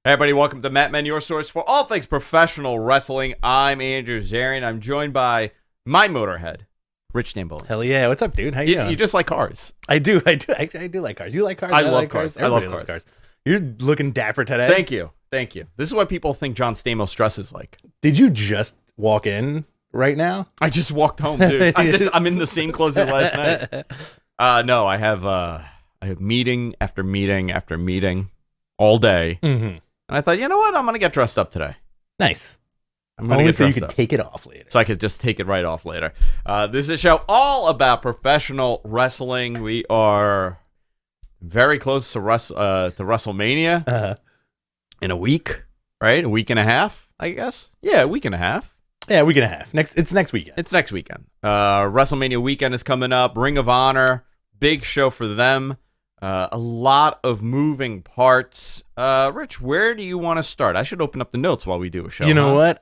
Hey everybody, welcome to Matt Men, your source for all things professional wrestling. I'm Andrew Zarian. I'm joined by my motorhead, Rich Stamboli. Hell yeah. What's up, dude? How you doing? You just like cars. I do. Actually, I do like cars. You like cars? I love cars. Everybody loves cars. You're looking dapper today. Thank you. This is what people think John Stamos dresses like. Did you just walk in right now? I just walked home, dude. I'm in the same clothes as last night. No, I have meeting after meeting after meeting all day. Mm-hmm. And I thought, you know what? I'm going to get dressed up today. Nice. I'm going to get so you dressed can up. take it off later. So I could just take it right off later. This is a show all about professional wrestling. We are very close to Wrestlemania in a week, right? A week and a half, I guess. Yeah, a week and a half. Yeah, a week and a half. It's next weekend. It's next weekend. WrestleMania weekend is coming up. Ring of Honor, big show for them. A lot of moving parts. Rich, where do you want to start? I should open up the notes while we do a show. You know what?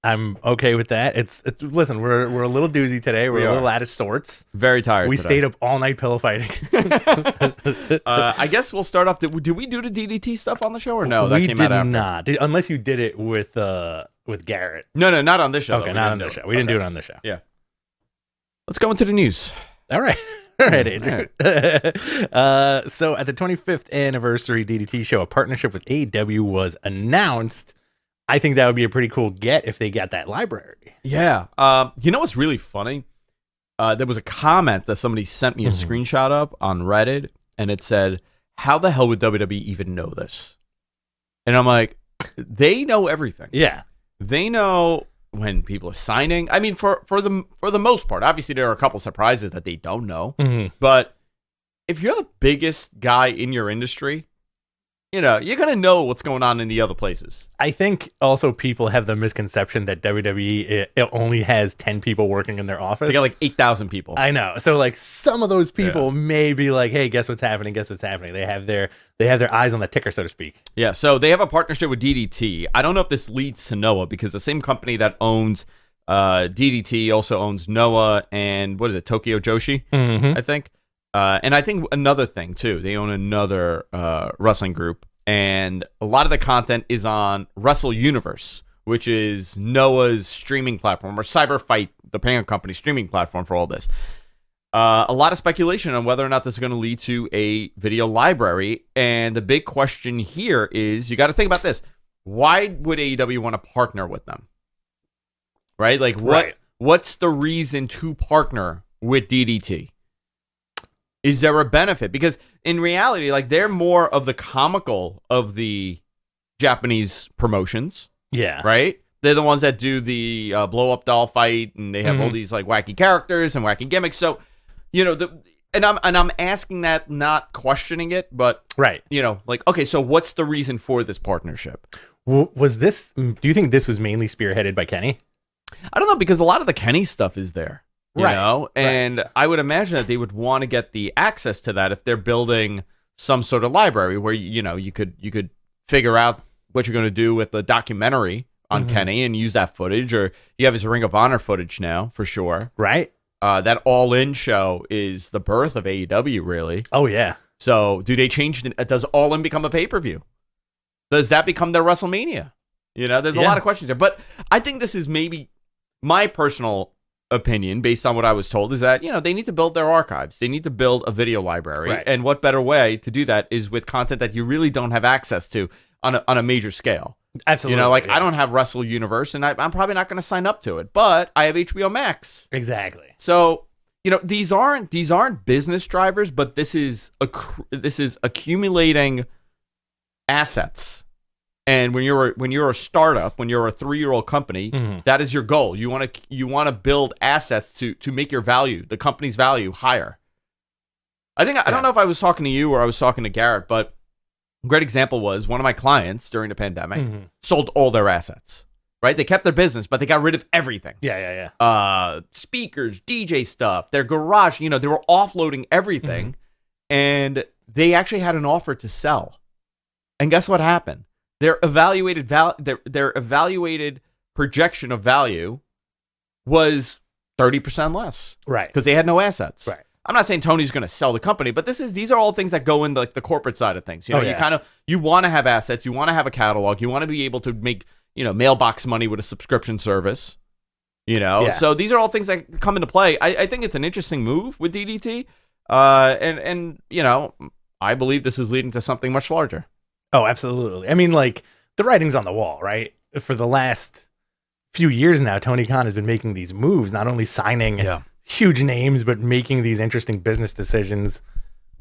I'm okay with that. It's listen, we're a little doozy today. We're a little out of sorts. Very tired. We today. stayed up all night pillow fighting. I guess we'll start off. Did we do the DDT stuff on the show or no? That we came did out after. not. Unless you did it with Garrett. No, not on this show. Okay, not on this show. We didn't do it on this show. Yeah. Let's go into the news. All right. All right, Andrew. So at the 25th anniversary DDT show, a partnership with AEW was announced. I think that would be a pretty cool get if they got that library. Yeah. You know what's really funny? There was a comment that somebody sent me a screenshot of on Reddit, and it said, how the hell would WWE even know this? And I'm like, they know everything. Yeah. They know when people are signing. I mean, for the most part, obviously there are a couple surprises that they don't know. Mm-hmm. But if you're the biggest guy in your industry, you know, you're going to know what's going on in the other places. I think also people have the misconception that WWE it only has 10 people working in their office. They got like 8,000 people. I know. So like some of those people may be like, hey, guess what's happening? Guess what's happening? They have their eyes on the ticker, so to speak. Yeah, so they have a partnership with DDT. I don't know if this leads to Noah because the same company that owns DDT also owns Noah and what is it, Tokyo Joshi, I think. And I think another thing too, they own another wrestling group, and a lot of the content is on Wrestle Universe, which is Noah's streaming platform, or Cyberfight, the parent company streaming platform for all this. A lot of speculation on whether or not this is going to lead to a video library, and the big question here is, you got to think about this. Why would AEW want to partner with them? Right? Like, what's the reason to partner with DDT? Is there a benefit? Because in reality, like, they're more of the comical of the Japanese promotions. Yeah. Right? They're the ones that do the blow-up doll fight, and they have all these like wacky characters and wacky gimmicks. So, you know, I'm asking that, not questioning it, but you know, like, okay, so what's the reason for this partnership? Was this? Do you think this was mainly spearheaded by Kenny? I don't know, because a lot of the Kenny stuff is there. You know, and I would imagine that they would want to get the access to that if they're building some sort of library where, you know, you could figure out what you're going to do with the documentary on Kenny and use that footage, or you have his Ring of Honor footage now for sure. Right. That All In show is the birth of AEW, really. Oh yeah. So do they change? Does All In become a pay-per-view? Does that become their WrestleMania? You know, there's a lot of questions there, but I think this is maybe my personal opinion, based on what I was told, is that, you know, they need to build their archives. They need to build a video library. And what better way to do that is with content that you really don't have access to on a major scale. Absolutely. You know, like, I don't have Wrestle Universe, and I'm probably not going to sign up to it, but I have HBO Max. Exactly. So, you know, these aren't business drivers, but this is accumulating assets. And when you're a startup, when you're a 3-year-old company, that is your goal. You want to build assets to make your value, the company's value, higher. I don't know if I was talking to you or I was talking to Garrett, but a great example was one of my clients during the pandemic sold all their assets. Right? They kept their business, but they got rid of everything. Yeah. Speakers, DJ stuff, their garage. You know, they were offloading everything, and they actually had an offer to sell. And guess what happened? Their evaluated projection of value was 30% less. Right. Because they had no assets. Right. I'm not saying Tony's going to sell the company, but these are all things that go in like the corporate side of things. You know, you want to have assets, you want to have a catalog, you want to be able to make, mailbox money with a subscription service. So these are all things that come into play. I think it's an interesting move with DDT, and I believe this is leading to something much larger. Oh, absolutely. I mean, like, the writing's on the wall, right? For the last few years now, Tony Khan has been making these moves, not only signing huge names, but making these interesting business decisions.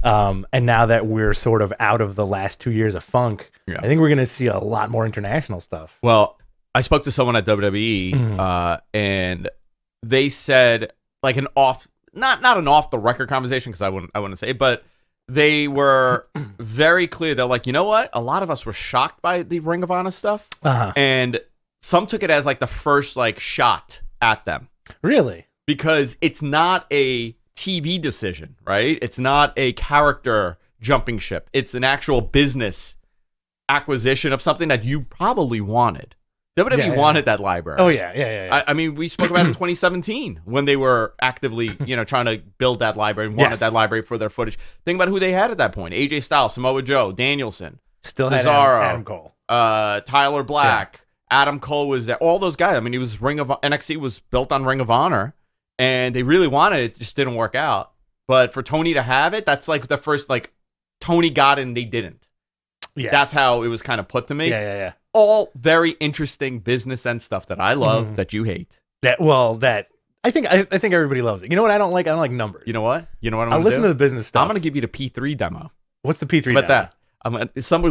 And now that we're sort of out of the last 2 years of funk, I think we're going to see a lot more international stuff. Well, I spoke to someone at WWE, and they said, like, not an off the record conversation, because I wouldn't say it, but they were very clear. They're like, you know what? A lot of us were shocked by the Ring of Honor stuff, and some took it as like the first like shot at them. Really? Because it's not a TV decision, right? It's not a character jumping ship. It's an actual business acquisition of something that you probably wanted. WWE wanted that library. Oh, yeah. I mean, we spoke about it in 2017 when they were actively, trying to build that library and wanted that library for their footage. Think about who they had at that point. AJ Styles, Samoa Joe, Danielson, Still Cesaro, had Adam Cole. Tyler Black, Adam Cole was there. All those guys. I mean, NXT was built on Ring of Honor, and they really wanted it. It just didn't work out. But for Tony to have it, that's like the first, like, Tony got it and they didn't. Yeah. That's how it was kind of put to me. Yeah. All very interesting business and stuff that I love that you hate. I think everybody loves it. You know what I don't like? I don't like numbers. You know what? I'll listen to the business stuff. I'm going to give you the P3 demo. What's the P3 demo? That?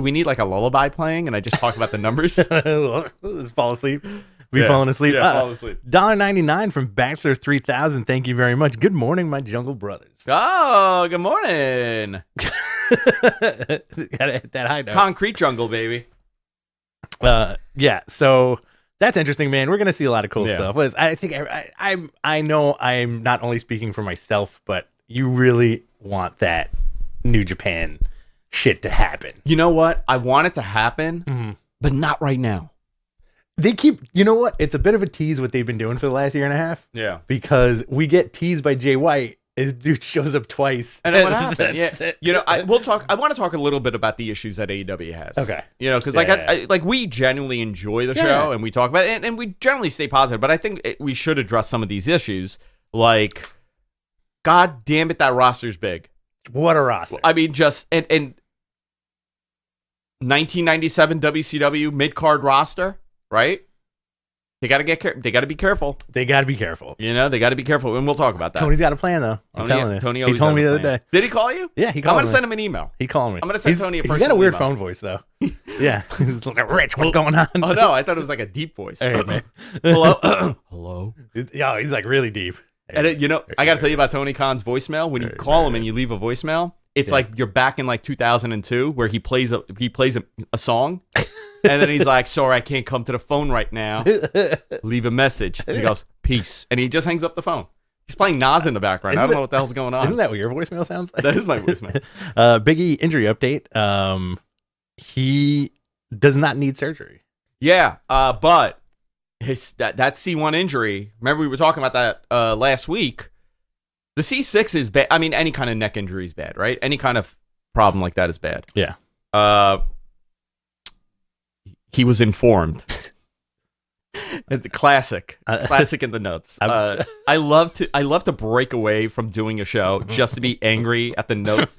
We need like a lullaby playing, and I just talk about the numbers. Just fall asleep. Falling asleep. Yeah, fall asleep. $1.99 from Bachelor 3000. Thank you very much. Good morning, my Jungle Brothers. Oh, good morning. Gotta hit that high note. Concrete jungle, baby. So that's interesting, man. We're gonna see a lot of cool stuff. I think I know I'm not only speaking for myself, but you really want that New Japan shit to happen. You know what? I want it to happen, but not right now. You know what? It's a bit of a tease what they've been doing for the last year and a half. Yeah. Because we get teased by Jay White. His dude shows up twice. And what happened? Yeah. I want to talk a little bit about the issues that AEW has. Okay. Because like we genuinely enjoy the show and we talk about it and we generally stay positive, but I think we should address some of these issues. Like, God damn it, that roster's big. What a roster. I mean, just and 1997 WCW mid-card roster, right? They got to be careful. They got to be careful. They got to be careful, and we'll talk about that. Tony's got a plan, though. I'm telling you. Tony he told me the other day. Did he call you? Yeah, he called me. I'm going to send him an email. He called me. I'm going to send Tony a personal He's got a weird email. phone voice, though. Yeah. He's like, Rich, what's going on? Oh, no, I thought it was like a deep voice. Hey, man. Hello? Hello? Yeah, he's like really deep. And I got to tell you about Tony Khan's voicemail. When you call him and you leave a voicemail, it's like you're back in like 2002 where he plays a song. And then he's like, sorry, I can't come to the phone right now. Leave a message. And he goes, peace. And he just hangs up the phone. He's playing Nas in the background. I don't know what the hell's going on. Isn't that what your voicemail sounds like? That is my voicemail. Biggie injury update. He does not need surgery. Yeah, but that C1 injury, remember we were talking about that last week. The C6 is bad. I mean, any kind of neck injury is bad, right? Any kind of problem like that is bad. Yeah. He was informed. It's a classic in the notes. I love to break away from doing a show just to be angry at the notes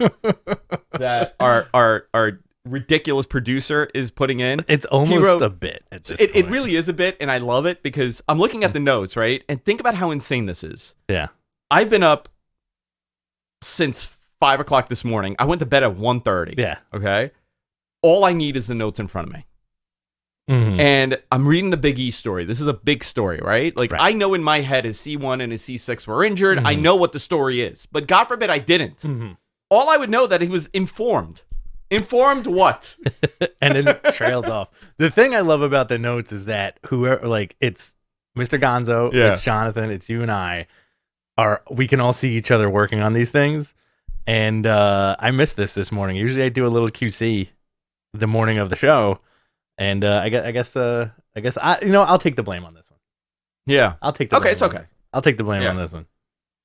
that our ridiculous producer is putting in. It's almost a bit at this point. It really is a bit, and I love it because I'm looking at the notes, right? And think about how insane this is. Yeah. I've been up since 5 o'clock this morning. I went to bed at 1:30. Yeah. Okay. All I need is the notes in front of me. Mm-hmm. And I'm reading the Big E story. This is a big story, right? Like, I know in my head his C1 and his C6 were injured. Mm-hmm. I know what the story is. But God forbid I didn't. Mm-hmm. All I would know that he was informed. Informed what? And then it trails off. The thing I love about the notes is that whoever, like, it's Mr. Gonzo, it's Jonathan, it's you and I, we can all see each other working on these things. And I missed this morning. Usually I do a little QC the morning of the show. And I guess I'll take the blame on this one. Yeah, I'll take the blame. It's okay. I'll take the blame on this one.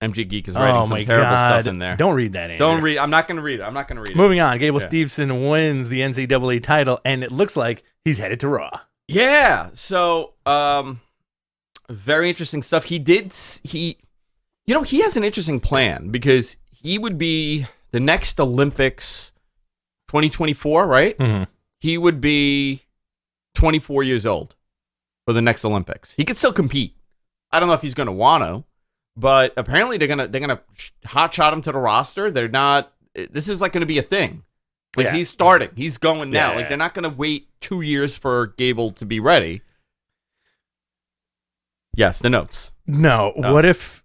MG Geek is writing some terrible stuff in there. Don't read that, Andrew. Don't read. I'm not going to read it. Moving on. Gable Steveson wins the NCAA title, and it looks like he's headed to Raw. Yeah. So, very interesting stuff. He has an interesting plan because he would be the next Olympics 2024, right? Mm-hmm. He would be 24 years old for the next Olympics. He could still compete. I don't know if he's going to want to, but apparently they're gonna hotshot him to the roster. They're not. This is like going to be a thing. Like he's starting. He's going now. Yeah, like they're not going to wait 2 years for Gable to be ready. Yes, the notes. No. What if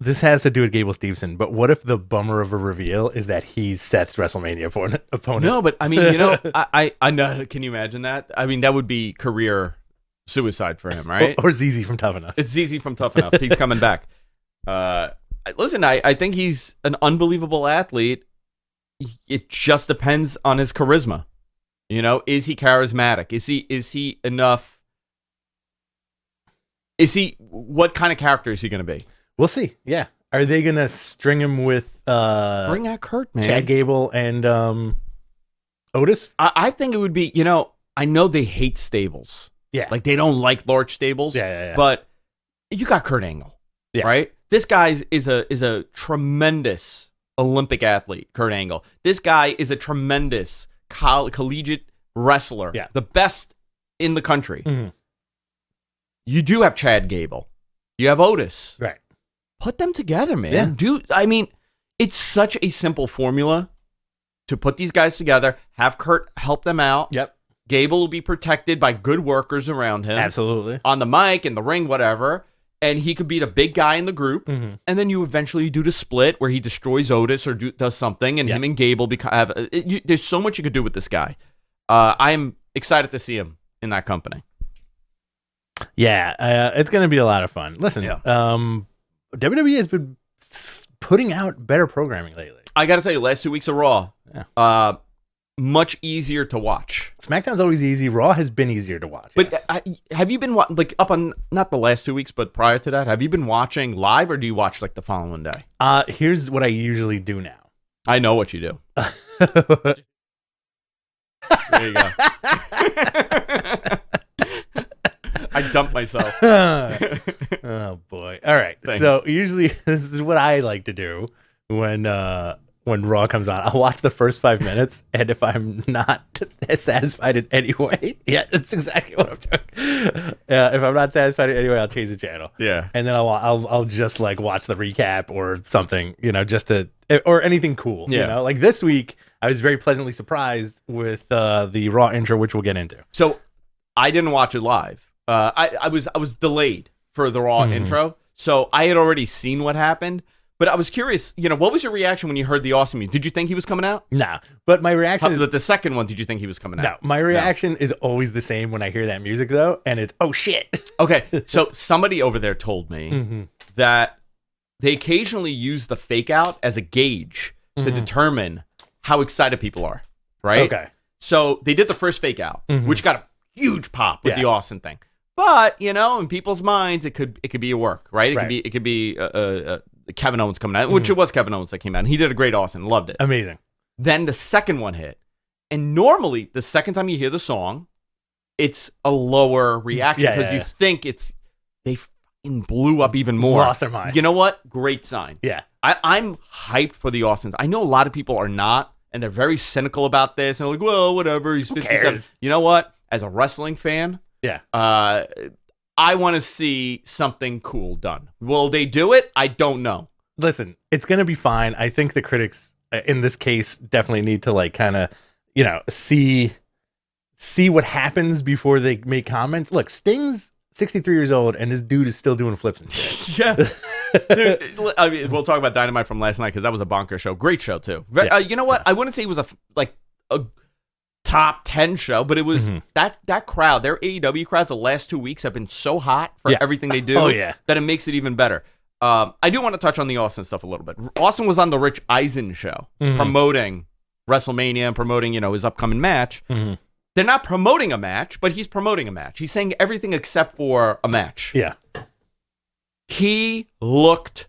this has to do with Gable Steveson, but what if the bummer of a reveal is that he's Seth's WrestleMania opponent? No, but I mean, I know. Can you imagine that? I mean, that would be career suicide for him, right? Or ZZ from Tough Enough. It's ZZ from Tough Enough. He's coming back. Listen, I think he's an unbelievable athlete. It just depends on his charisma. Is he charismatic? Is he enough? What kind of character is he going to be? We'll see. Yeah. Are they going to string him with bring out Kurt, man. Chad Gable and Otis? I think it would be, I know they hate stables. Yeah. Like they don't like large stables. Yeah. But you got Kurt Angle. Yeah. Right? This guy is a tremendous Olympic athlete, Kurt Angle. This guy is a tremendous collegiate wrestler. Yeah. The best in the country. Mm-hmm. You do have Chad Gable. You have Otis. Right. Put them together, man. Yeah. I mean, it's such a simple formula to put these guys together, have Kurt help them out. Yep. Gable will be protected by good workers around him. Absolutely. On the mic, in the ring, whatever. And he could be the big guy in the group. Mm-hmm. And then you eventually do the split where he destroys Otis or does something, and him and Gable there's so much you could do with this guy. I'm excited to see him in that company. Yeah, it's going to be a lot of fun. Listen, WWE has been putting out better programming lately. I got to tell you, last 2 weeks of Raw, much easier to watch. SmackDown's always easy. Raw has been easier to watch. But have you been up on not the last 2 weeks, but prior to that, have you been watching live, or do you watch like the following day? Here's what I usually do now. I know what you do. There you go. I dumped myself. Oh boy! All right. Thanks. So usually this is what I like to do when Raw comes on. I'll watch the first 5 minutes, and if I'm not satisfied in any way, that's exactly what I'm doing. If I'm not satisfied in any way, I'll change the channel. Yeah. And then I'll just like watch the recap or something, or anything cool. Yeah. Like this week, I was very pleasantly surprised with the Raw intro, which we'll get into. So I didn't watch it live. I was delayed for the Raw intro, so I had already seen what happened. But I was curious, what was your reaction when you heard the awesome music? Did you think he was coming out? No, but my reaction is the second one. Did you think he was coming out? No, my reaction is always the same when I hear that music though, and it's oh shit. Okay, so somebody over there told me that they occasionally use the fake out as a gauge to determine how excited people are. Right? Okay. So they did the first fake out, which got a huge pop with the Austin thing. But in people's minds, it could be a work, right? It could be Kevin Owens coming out, which it was Kevin Owens that came out, and he did a great Austin, loved it. Amazing. Then the second one hit, and normally the second time you hear the song, it's a lower reaction because you think they fucking blew up even more, lost their minds. You know what? Great sign. Yeah, I'm hyped for the Austins. I know a lot of people are not, and they're very cynical about this, and they're like, well, whatever. He's 57. Cares? You know what? As a wrestling fan. Yeah. I want to see something cool done. Will they do it? I don't know. Listen, it's going to be fine. I think the critics in this case definitely need to like kind of, see what happens before they make comments. Look, Sting's 63 years old and this dude is still doing flips and shit. Yeah. Dude, I mean, we'll talk about Dynamite from last night because that was a bonker show. Great show too. You know what? I wouldn't say it was a top 10 show, but it was that crowd, their AEW crowds the last 2 weeks have been so hot for everything they do that it makes it even better. I do want to touch on the Austin stuff a little bit. Austin was on the Rich Eisen show promoting WrestleMania and promoting, his upcoming match. They're not promoting a match, but he's promoting a match. He's saying everything except for a match. Yeah. He looked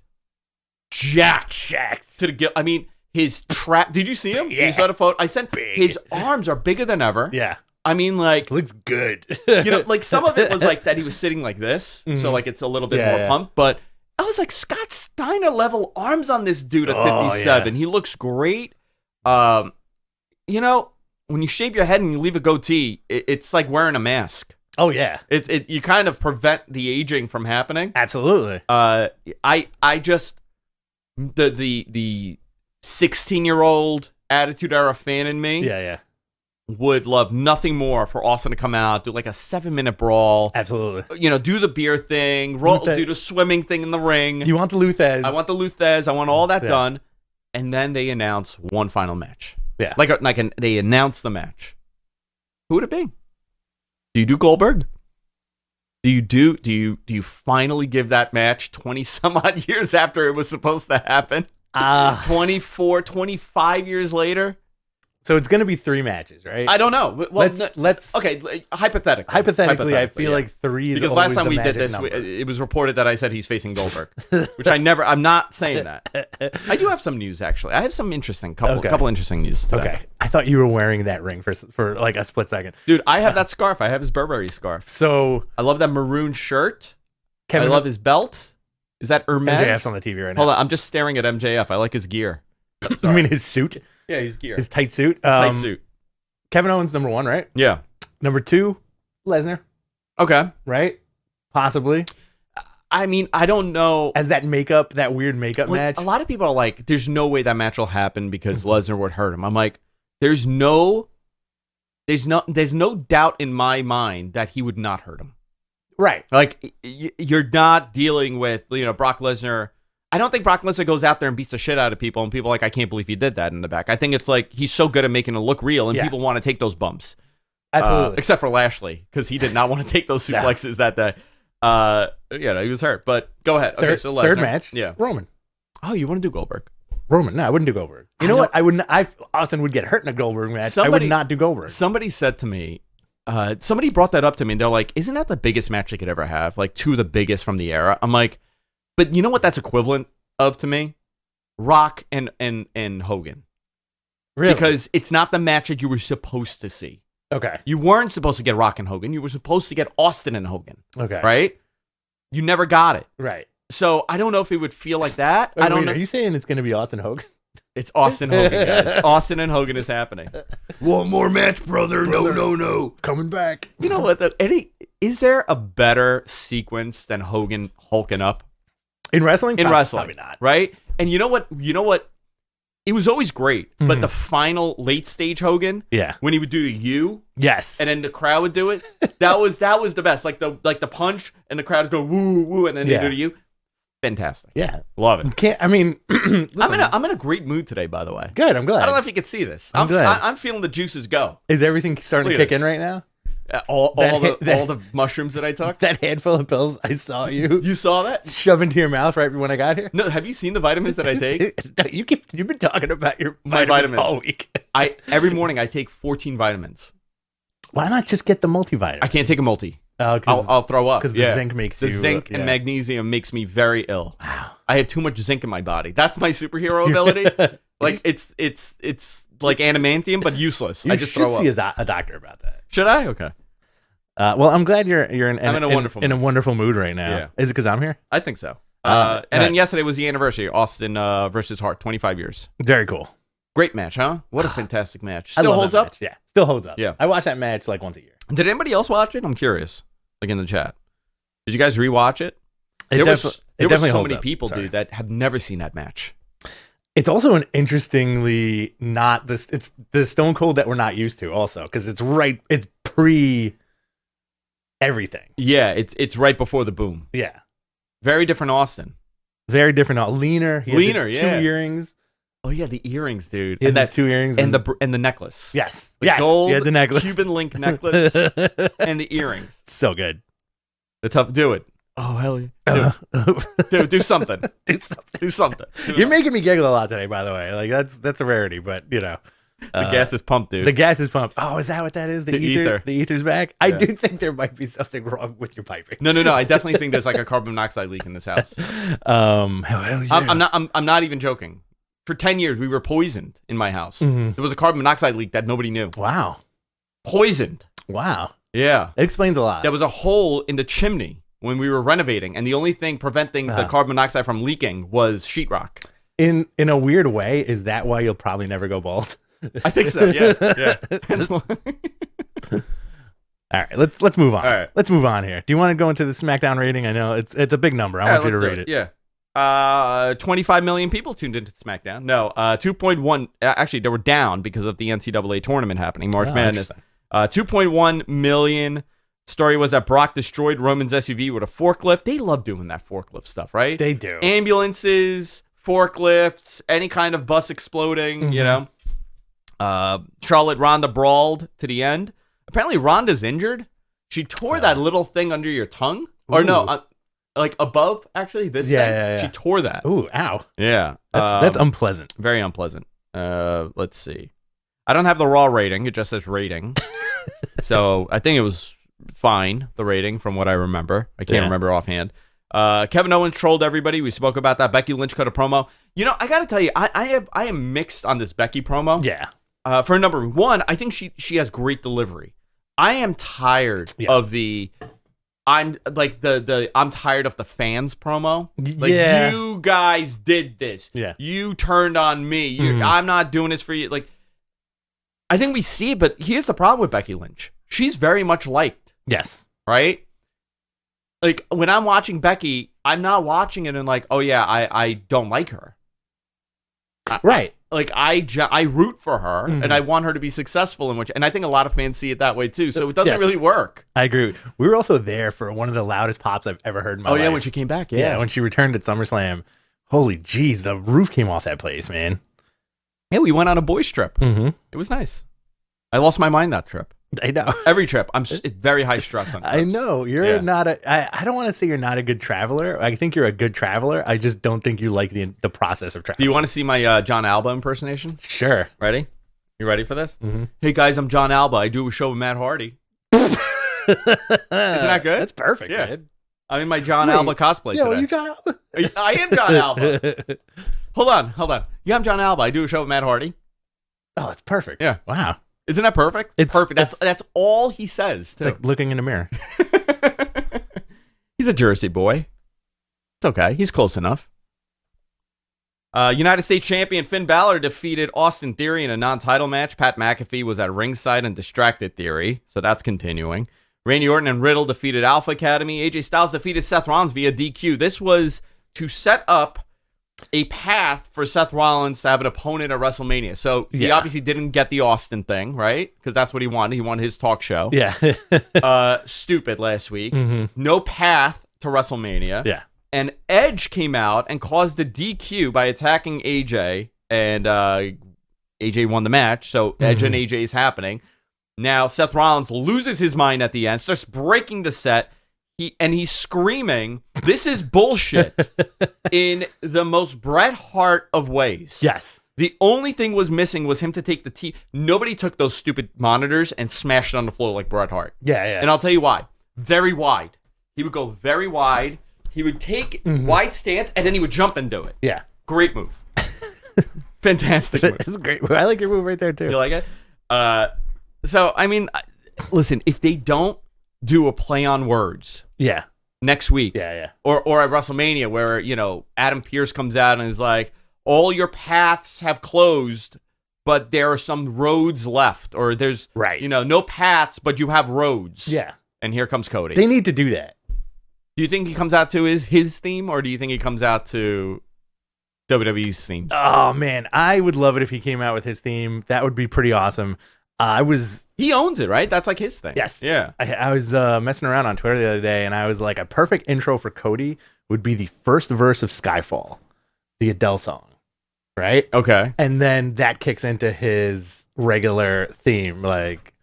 jacked to the gill. I mean, his trap. Did you see him? Yeah. You saw the photo? I sent. Big. His arms are bigger than ever. Yeah. I mean, like, Looks good. like some of it was like that he was sitting like this, so like it's a little bit more pumped. But I was like, Scott Steiner level arms on this dude at 57. He looks great. When you shave your head and you leave a goatee, it's like wearing a mask. Oh yeah, you kind of prevent the aging from happening. Absolutely. I just the 16-year-old Attitude Era fan in me. Yeah. Would love nothing more for Austin to come out, do like a 7-minute brawl. Absolutely. Do the beer thing, do the swimming thing in the ring. You want the Luthez. I want the Luthez. I want all that done. And then they announce one final match. Yeah. They announce the match. Who would it be? Do you do Goldberg? Do you finally give that match 20 some odd years after it was supposed to happen? 24, 25 years later? So it's going to be 3 matches, right? I don't know. Well, let's okay. Hypothetically, I feel like 3 is because last time we did this, it was reported that I said he's facing Goldberg, which I'm not saying that. I do have some news actually. I have some interesting couple interesting news today. Okay, I thought you were wearing that ring for like a split second, dude. I have that scarf. I have his Burberry scarf. So I love that maroon shirt. I love his belt. Is that Hermes? MJF's on the TV right now. Hold on, I'm just staring at MJF. I like his gear. You mean his suit? Yeah, his gear. His tight suit. Tight suit. Kevin Owens, number 1, right? Yeah. Number 2, Lesnar. Okay. Right? Possibly. I mean, I don't know. As that weird makeup match. A lot of people are like, there's no way that match will happen because Lesnar would hurt him. I'm like, there's no doubt in my mind that he would not hurt him. Right. Like, you're not dealing with, Brock Lesnar. I don't think Brock Lesnar goes out there and beats the shit out of people, and people are like, I can't believe he did that in the back. I think it's like he's so good at making it look real, and people want to take those bumps. Absolutely. Except for Lashley, because he did not want to take those suplexes that day. He was hurt. But go ahead. Okay, so Lesnar. Third match. Yeah. Roman. Oh, you want to do Goldberg? Roman. No, I wouldn't do Goldberg. You know what? I wouldn't. Austin would get hurt in a Goldberg match. I would not do Goldberg. Somebody said to me, somebody brought that up to me, and they're like, isn't that the biggest match they could ever have? Like, 2 of the biggest from the era. I'm like, but you know what that's equivalent of to me? Rock and Hogan. Really? Because it's not the match that you were supposed to see. Okay. You weren't supposed to get Rock and Hogan. You were supposed to get Austin and Hogan. Okay. Right? You never got it. Right. So I don't know if it would feel like that. I don't know. Are you saying it's going to be Austin Hogan? It's Austin Hogan, guys. Austin and Hogan is happening. One more match, brother. No. Coming back. You know what? Is there a better sequence than Hogan hulking up? In wrestling? Probably not. Right? And you know what? It was always great, but the final late stage Hogan, when he would do the U, yes, and then the crowd would do it, that was the best. Like the punch, and the crowd would go woo woo, and then they do the U. Fantastic. Yeah, love it. I'm in a great mood today, by the way. Good. I'm glad. I don't know if you can see this. I'm glad. I'm feeling the juices go. Is everything starting to kick in right now? All the mushrooms that I took. That handful of pills I saw you. You saw that? Shove into your mouth right when I got here. No, have you seen the vitamins that I take? You've been talking about my vitamins all week. Every morning I take 14 vitamins. Why not just get the multivitamin? I can't take a multi. I'll throw up because the zinc makes the zinc and magnesium makes me very ill. Wow. I have too much zinc in my body. That's my superhero ability. Like it's like adamantium, but useless. I just throw up. You should see a doctor about that. Should I? Okay. Well, I'm glad you're in a wonderful mood right now. Yeah. Is it because I'm here? I think so. And then yesterday was the anniversary. Austin versus Hart, 25 years. Very cool. Great match, huh? What a fantastic match. Still holds up? Yeah, still holds up. Yeah. I watch that match like once a year. Did anybody else watch it? I'm curious. Like in the chat. Did you guys rewatch it? There were so many people, dude, that have never seen that match. It's also an interestingly not this. It's the Stone Cold that we're not used to, also, because it's pre everything. Yeah, it's right before the boom. Yeah, very different Austin. Very different. Leaner. Yeah. 2 earrings. Oh yeah, the earrings, dude. And that 2 earrings and the necklace. Yes, gold. Yeah, the necklace, Cuban link necklace, and the earrings. So good. The tough. Do it. Oh hell yeah. Do something. Do something. You're making me giggle a lot today, by the way. Like that's a rarity, but you know. The gas is pumped, dude. The gas is pumped. Oh, is that what that is? The ether. The ether's back. I do think there might be something wrong with your piping. No. I definitely think there's like a carbon monoxide leak in this house. Hell yeah. I'm not even joking. For 10 years, we were poisoned in my house. There was a carbon monoxide leak that nobody knew. Wow. Poisoned. Wow. Yeah. It explains a lot. There was a hole in the chimney when we were renovating, and the only thing preventing the carbon monoxide from leaking was sheetrock. In a weird way, is that why you'll probably never go bald? I think so. Yeah. All right, let's move on. All right. Let's move on here. Do you want to go into the Smackdown rating? I know it's a big number. I want you to rate it. Yeah. 25 million people tuned into SmackDown. No, 2.1. Actually, they were down because of the NCAA tournament happening, March Madness. 2.1 million. Story was that Brock destroyed Roman's SUV with a forklift. They love doing that forklift stuff, right? They do. Ambulances, forklifts, any kind of bus exploding, you know. Charlotte Ronda brawled to the end. Apparently Ronda's injured. She tore that little thing under your tongue. Ooh. Or no, like above, actually, this thing. Yeah. She tore that. Ooh, ow. Yeah. That's unpleasant. Very unpleasant. Let's see. I don't have the Raw rating. It just says rating. So I think it was fine, the rating, from what I remember. I can't remember offhand. Kevin Owens trolled everybody. We spoke about that. Becky Lynch cut a promo. You know, I got to tell you, I am mixed on this Becky promo. Yeah. For number one, I think she has great delivery. I am tired of the I'm tired of the fans promo. Like, you guys did this. Yeah. You turned on me. I'm not doing this for you. Like, I think we see it, but here's the problem with Becky Lynch. She's very much liked. Yes. Right? Like, when I'm watching Becky, I'm not watching it and like, oh yeah, I don't like her. Right. I root for her and I want her to be successful in which, and I think a lot of fans see it that way too. So it doesn't really work. I agree. We were also there for one of the loudest pops I've ever heard in my life. Oh yeah, when she came back. Yeah, when she returned at SummerSlam. Holy jeez, the roof came off that place, man. Yeah, we went on a boys trip. It was nice. I lost my mind that trip. I know. Every trip, I'm very high stress on trips. I know. You're not I don't want to say you're not a good traveler. I think you're a good traveler. I just don't think you like the process of travel. Do you want to see my John Alba impersonation? Sure. Ready? You ready for this? Hey guys, I'm John Alba. I do a show with Matt Hardy. Isn't that good? That's perfect, man. I'm in my John Alba cosplay today. Are you John Alba? I am John Alba. Hold on. Yeah, I'm John Alba. I do a show with Matt Hardy. Oh, it's perfect. Yeah. Wow. Isn't that perfect? It's perfect. That's all he says, too. It's like looking in a mirror. He's a Jersey boy. It's okay. He's close enough. United States champion Finn Balor defeated Austin Theory in a non-title match. Pat McAfee was at ringside and distracted Theory, so that's continuing. Randy Orton and Riddle defeated Alpha Academy. AJ Styles defeated Seth Rollins via DQ. This was to set up a path for Seth Rollins to have an opponent at WrestleMania. So he obviously didn't get the Austin thing, right? Because that's what he wanted. He wanted his talk show. Yeah. Stupid last week. No path to WrestleMania. Yeah. And Edge came out and caused a DQ by attacking AJ, and AJ won the match. So Edge and AJ is happening. Now Seth Rollins loses his mind at the end, starts breaking the set. He's screaming, "This is bullshit," in the most Bret Hart of ways. Yes. The only thing was missing was him to take the TV. Nobody took those stupid monitors and smashed it on the floor like Bret Hart. Yeah. And I'll tell you why. Very wide. He would go very wide. He would take wide stance, and then he would jump and do it. Yeah. Great move. Fantastic move. It's a great move. I like your move right there, too. You like it? So, I mean, listen, if they don't do a play on words next week or at WrestleMania where, you know, Adam Pearce comes out and is like, all your paths have closed, but there are some roads left, or there's you know, no paths, but you have roads. And here comes Cody. They need to do that. Do you think he comes out to his theme, or do you think he comes out to WWE's theme? Oh man, I would love it if he came out with his theme. That would be pretty awesome. He owns it, right? That's like his thing. Yes. Yeah. I was messing around on Twitter the other day, and I was like, a perfect intro for Cody would be the first verse of Skyfall, the Adele song, right? Okay. And then that kicks into his regular theme, like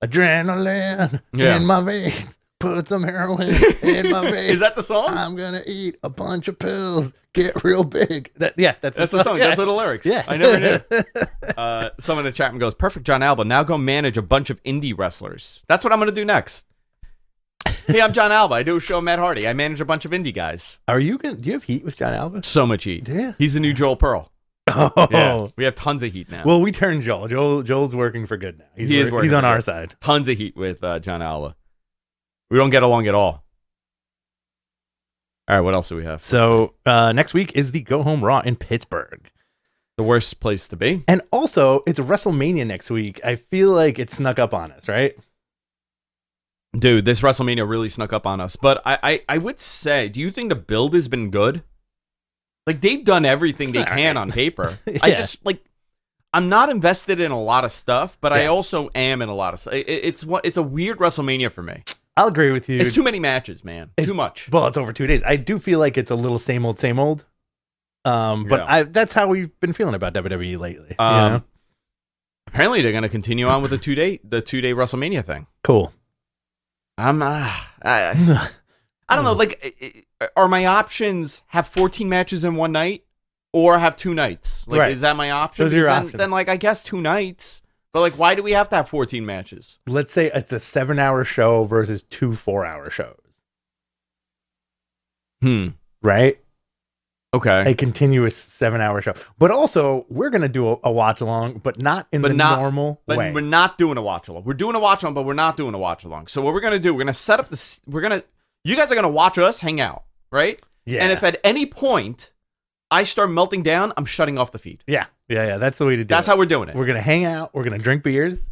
adrenaline in my veins. put some heroin in my face. Is that the song? I'm gonna eat a bunch of pills, get real big. That's the song. Yeah. Those are the lyrics. Yeah. I never knew. Someone in the chat room goes, perfect John Alba. Now go manage a bunch of indie wrestlers. That's what I'm going to do next. Hey, I'm John Alba. I do a show with Matt Hardy. I manage a bunch of indie guys. Do you have heat with John Alba? So much heat. Yeah. He's the new Joel Pearl. Oh. Yeah. We have tons of heat now. Well, we turned Joel. Joel's working for good now. He's on our side. Tons of heat with John Alba. We don't get along at all. All right, what else do we have? So next week is the Go Home Raw in Pittsburgh. The worst place to be. And also, it's WrestleMania next week. I feel like it snuck up on us, right? Dude, this WrestleMania really snuck up on us. But I would say, do you think the build has been good? Like, they've done everything they can on paper. Yeah. I'm not invested in a lot of stuff, but I also am in a lot of stuff. It's a weird WrestleMania for me. I'll agree with you. It's too many matches, man. Too much. Well, it's over 2 days. I do feel like it's a little same old, same old. That's how we've been feeling about WWE lately. You know? Apparently, they're going to continue on with the 2-day WrestleMania thing. Cool. I don't know. Like, are my options have 14 matches in one night, or have 2 nights? Like, is that my option? Those are your options. Then, like, I guess 2 nights. But, like, why do we have to have 14 matches? Let's say it's a 7-hour show versus 2 4-hour shows. Right? Okay. A continuous 7-hour show. But also, we're going to do a watch along, but not in the normal way. But we're not doing a watch along. We're doing a watch along, but we're not doing a watch along. So what we're going to do, we're going to set up this. You guys are going to watch us hang out, right? Yeah. And if at any point I start melting down, I'm shutting off the feed. Yeah. That's the way to do it. That's how we're doing it. We're going to hang out. We're going to drink beers.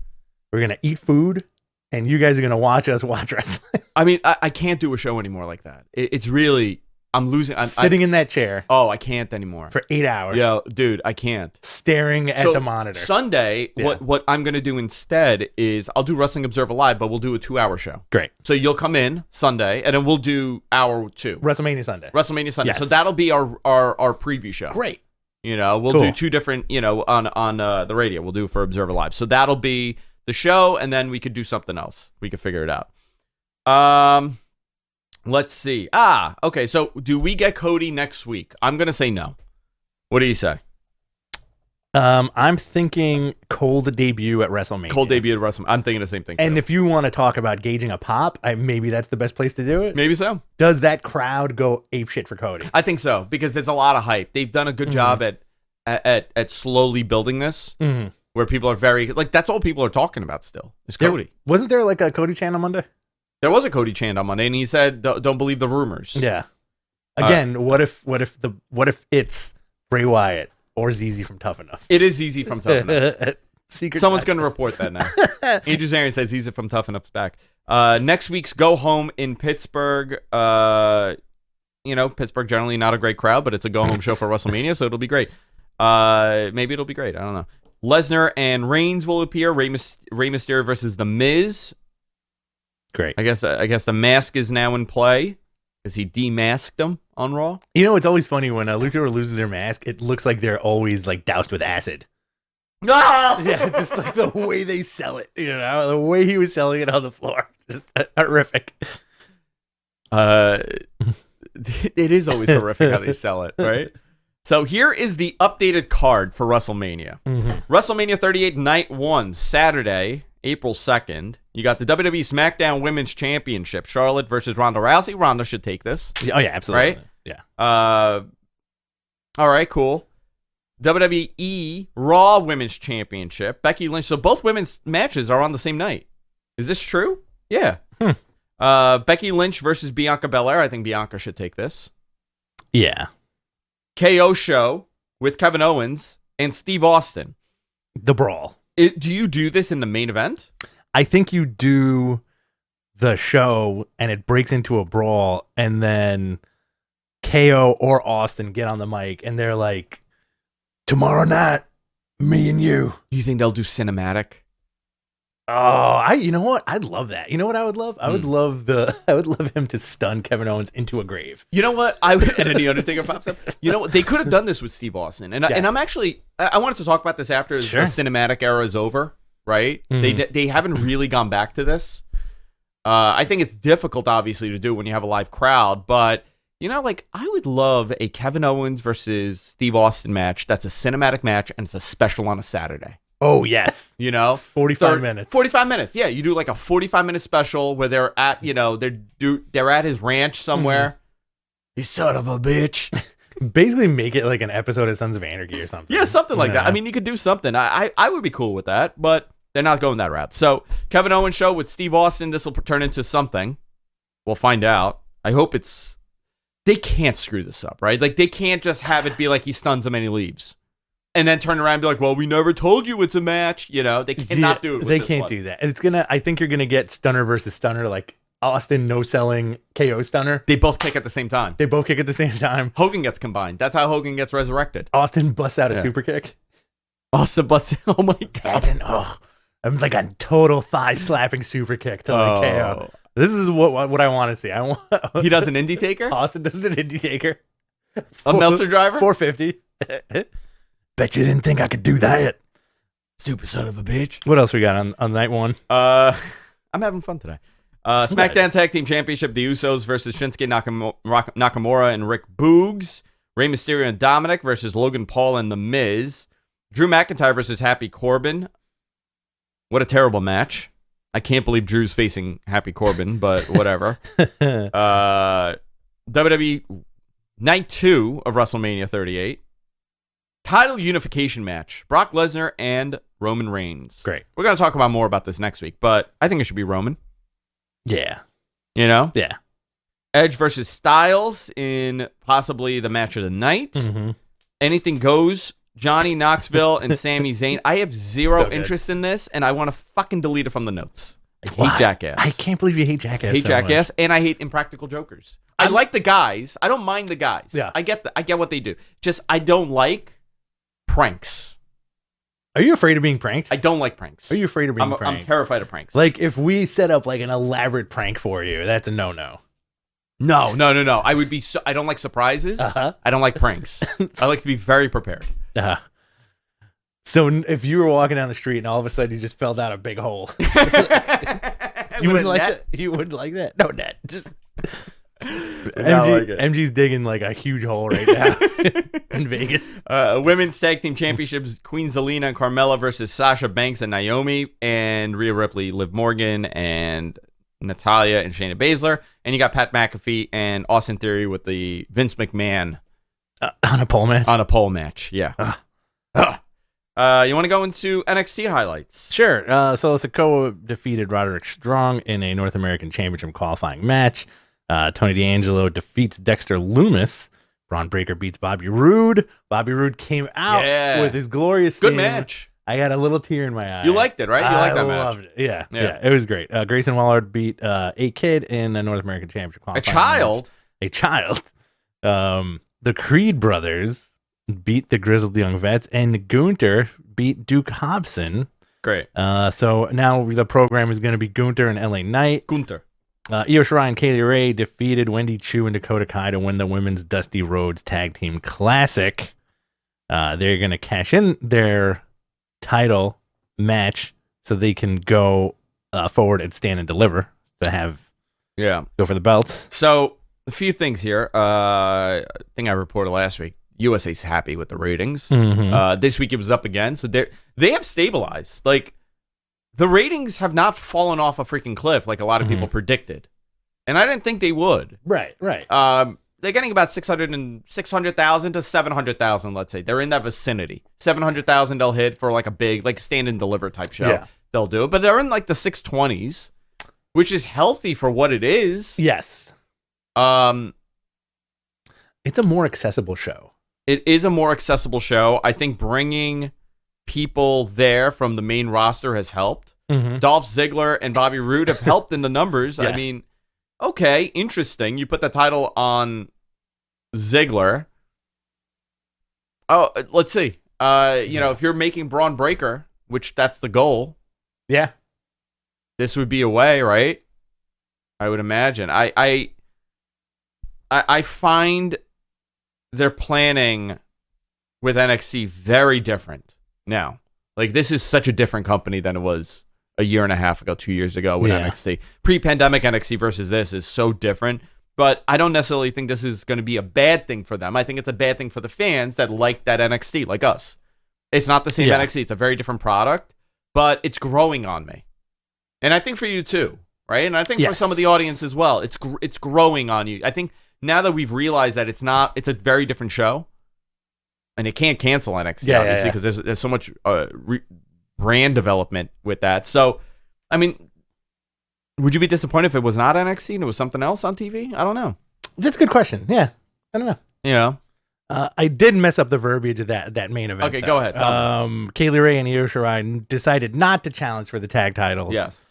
We're going to eat food. And you guys are going to watch us watch wrestling. I mean, I can't do a show anymore like that. It's really, I'm losing. Sitting in that chair. Oh, I can't anymore. For 8 hours. Yeah, dude, I can't. Staring at the monitor. Sunday, what I'm going to do instead is I'll do Wrestling Observer Live, but we'll do a 2-hour show. Great. So you'll come in Sunday, and then we'll do hour 2. WrestleMania Sunday. Yes. So that'll be our preview show. Great. You know, we'll do 2 different, on the radio. We'll do for Observer Live. So that'll be the show, and then we could do something else. We could figure it out. Let's see. Okay. So do we get Kodi next week? I'm going to say no. What do you say? I'm thinking cold debut at WrestleMania. Cold debut at WrestleMania. I'm thinking the same thing. And too. if you want to talk about gauging a pop, maybe that's the best place to do it. Maybe so. Does that crowd go apeshit for Kodi? I think so, because there's a lot of hype. They've done a good job at slowly building this, where people are very like, that's all people are talking about still is Kodi. Wasn't there like a Kodi chant on Monday? There was a Kodi chant on Monday, and he said, "Don't believe the rumors." Yeah. Again, what if it's Bray Wyatt or ZZ from Tough Enough? It is ZZ from Tough Enough. Someone's going to report that now. Andrew Zarian says ZZ from Tough Enough's back. Next week's Go Home in Pittsburgh. Pittsburgh generally not a great crowd, but it's a go home show for WrestleMania, so it'll be great. Maybe it'll be great. I don't know. Lesnar and Reigns will appear. Rey Mysterio versus The Miz. Great. I guess the mask is now in play because he demasked them on Raw. You know, it's always funny when a luchador loses their mask. It looks like they're always like doused with acid. Yeah, just like the way they sell it. You know, the way he was selling it on the floor, just horrific. It is always horrific how they sell it, right? So here is the updated card for WrestleMania. WrestleMania 38 Night 1, Saturday, April 2nd. You got the WWE SmackDown Women's Championship. Charlotte versus Ronda Rousey. Ronda should take this. Oh, yeah, absolutely. Right? Yeah. All right, cool. WWE Raw Women's Championship. Becky Lynch. So both women's matches are on the same night. Is this true? Yeah. Becky Lynch versus Bianca Belair. I think Bianca should take this. Yeah. KO show with Kevin Owens and Steve Austin. The brawl. Do you do this in the main event? I think you do the show and it breaks into a brawl, and then KO or Austin get on the mic and they're like, tomorrow night, me and you. You think they'll do cinematic? Oh, you know what? I'd love that. You know what I would love? I would love him to stun Kevin Owens into a grave. You know what? And then the Undertaker pops up. You know what? They could have done this with Steve Austin, and I'm actually I wanted to talk about this after the cinematic era is over. Right? They haven't really gone back to this. I think it's difficult, obviously, to do when you have a live crowd, but, like, I would love a Kevin Owens versus Steve Austin match that's a cinematic match, and it's a special on a Saturday. Oh, yes. 45 minutes. 45 minutes, yeah. You do, like, a 45-minute special where they're at, they're at his ranch somewhere. You son of a bitch. Basically make it like an episode of Sons of Anarchy or something. Yeah, something like that. I mean, you could do something. I would be cool with that, but they're not going that route. So, Kevin Owens show with Steve Austin. This will turn into something. We'll find out. I hope it's... They can't screw this up, right? Like, they can't just have it be like he stuns him and he leaves. And then turn around and be like, well, we never told you it's a match. They cannot do it with They this can't one. do that. I think you're going to get Stunner versus Stunner, like Austin no-selling KO Stunner. They both kick at the same time. Hogan gets combined. That's how Hogan gets resurrected. Austin busts out a super kick. Austin busts... Oh, my God. I'm like a total thigh-slapping super kick to like KO. This is what I want to see. He does an indie taker? Austin does an indie taker. A Meltzer driver? 450. Bet you didn't think I could do that. Stupid son of a bitch. What else we got on night one? I'm having fun today. Smackdown Tag Team Championship, the Usos versus Shinsuke Nakamura and Rick Boogs. Rey Mysterio and Dominic versus Logan Paul and The Miz. Drew McIntyre versus Happy Corbin. What a terrible match. I can't believe Drew's facing Happy Corbin, but whatever. WWE Night 2 of WrestleMania 38. Title unification match. Brock Lesnar and Roman Reigns. Great. We're going to talk about more about this next week, but I think it should be Roman. Yeah. Yeah. Edge versus Styles in possibly the match of the night. Mm-hmm. Anything goes. Johnny Knoxville and Sami Zayn. I have zero interest in this, and I want to fucking delete it from the notes. I hate Jackass. I can't believe you hate Jackass. I hate Jackass, and I hate Impractical Jokers. I like the guys. I don't mind the guys. Yeah. I get what they do. Just I don't like pranks. Are you afraid of being pranked? I don't like pranks. Are you afraid of being pranked? I'm terrified of pranks. Like, if we set up like an elaborate prank for you, that's a no-no. No. I would be. I don't like surprises. Uh-huh. I don't like pranks. I like to be very prepared. Uh-huh. So if you were walking down the street and all of a sudden you just fell down a big hole, you wouldn't like that. You wouldn't like that. No net. Just MG's digging like a huge hole right now in Vegas. Women's Tag Team Championships: Queen Zelina and Carmella versus Sasha Banks and Naomi, and Rhea Ripley, Liv Morgan, and Natalya and Shayna Baszler. And you got Pat McAfee and Austin Theory with the Vince McMahon on a pole match. Yeah. You want to go into NXT highlights? Sure. So Sikoa defeated Roderick Strong in a North American Championship qualifying match. Tony D'Angelo defeats Dexter Lumis. Braun Breaker beats Bobby Roode. Bobby Roode came out with his glorious good theme. Match. I got a little tear in my eye. You liked it, right? You liked that match. I loved it. Yeah, it was great. Grayson Waller beat a kid in a North American Championship qualifying match. A child. The Creed brothers beat the Grizzled Young Vets, and Gunther beat Duke Hobson. Great. So now the program is going to be Gunther and LA Knight. Gunther. Io Shirai and Kaylee Ray defeated Wendy Chu and Dakota Kai to win the Women's Dusty Rhodes Tag Team Classic. They're going to cash in their title match so they can go forward and stand and deliver to go for the belts. So a few things here. I think I reported last week. USA's happy with the ratings. Mm-hmm. This week it was up again, so they have stabilized. Like, the ratings have not fallen off a freaking cliff like a lot of people predicted, and I didn't think they would. Right. They're getting about 600,000 to 700,000. Let's say they're in that vicinity. 700,000 they'll hit for like a big stand and deliver type show. Yeah. They'll do it, but they're in like the 620s, which is healthy for what it is. Yes. It's a more accessible show. It is a more accessible show. I think bringing people there from the main roster has helped. Mm-hmm. Dolph Ziggler and Bobby Roode have helped in the numbers. Yes. I mean, okay, interesting. You put the title on Ziggler. Oh, let's see. If you're making Braun Breaker, which that's the goal. Yeah. This would be a way, right? I would imagine. I find their planning with NXT very different now. Like, this is such a different company than it was a year and a half ago, 2 years ago with NXT. Pre-pandemic NXT versus this is so different. But I don't necessarily think this is going to be a bad thing for them. I think it's a bad thing for the fans that like that NXT, like us. It's not the same NXT. It's a very different product, but it's growing on me. And I think for you too, right? And I think for some of the audience as well, it's growing on you. I think now that we've realized that it's a very different show, and it can't cancel NXT, obviously, because there's so much brand development with that. So, I mean, would you be disappointed if it was not NXT and it was something else on TV? I don't know. That's a good question. Yeah, I don't know. You know, I did mess up the verbiage of that main event. Okay, go ahead. Kaylee Ray and Io Shirai decided not to challenge for the tag titles. Yes.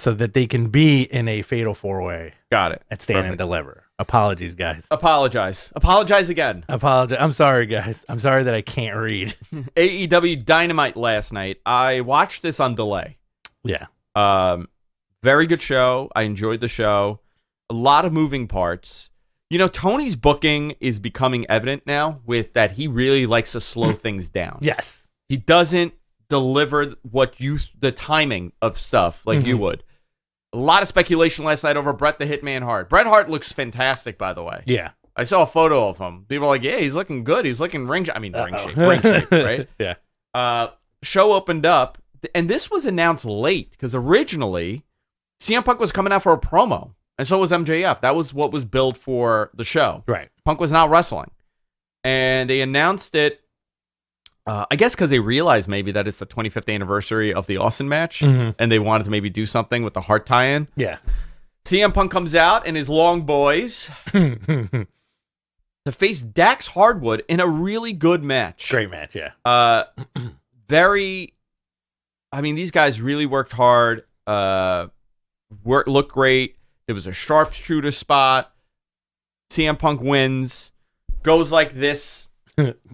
So that they can be in a fatal 4-way. Got it. At Stand and Deliver. Apologies, guys. Apologize again. Apologize. I'm sorry, guys. I'm sorry that I can't read. AEW Dynamite last night. I watched this on delay. Yeah. Very good show. I enjoyed the show. A lot of moving parts. You know, Tony's booking is becoming evident now with that he really likes to slow things down. Yes. He doesn't deliver the timing of stuff like you would. A lot of speculation last night over Bret the Hitman Hart. Bret Hart looks fantastic, by the way. Yeah. I saw a photo of him. People are like, yeah, he's looking good. He's looking ring shape, right? Yeah. Show opened up, and this was announced late because originally CM Punk was coming out for a promo, and so was MJF. That was what was billed for the show. Right. Punk was not wrestling. And they announced it, I guess because they realized maybe that it's the 25th anniversary of the Austin match, and they wanted to maybe do something with the Hart tie-in. Yeah. CM Punk comes out in his long boys to face Dax Hardwood in a really good match. Great match, yeah. These guys really worked hard. Looked great. There was a sharpshooter spot. CM Punk wins. Goes like this.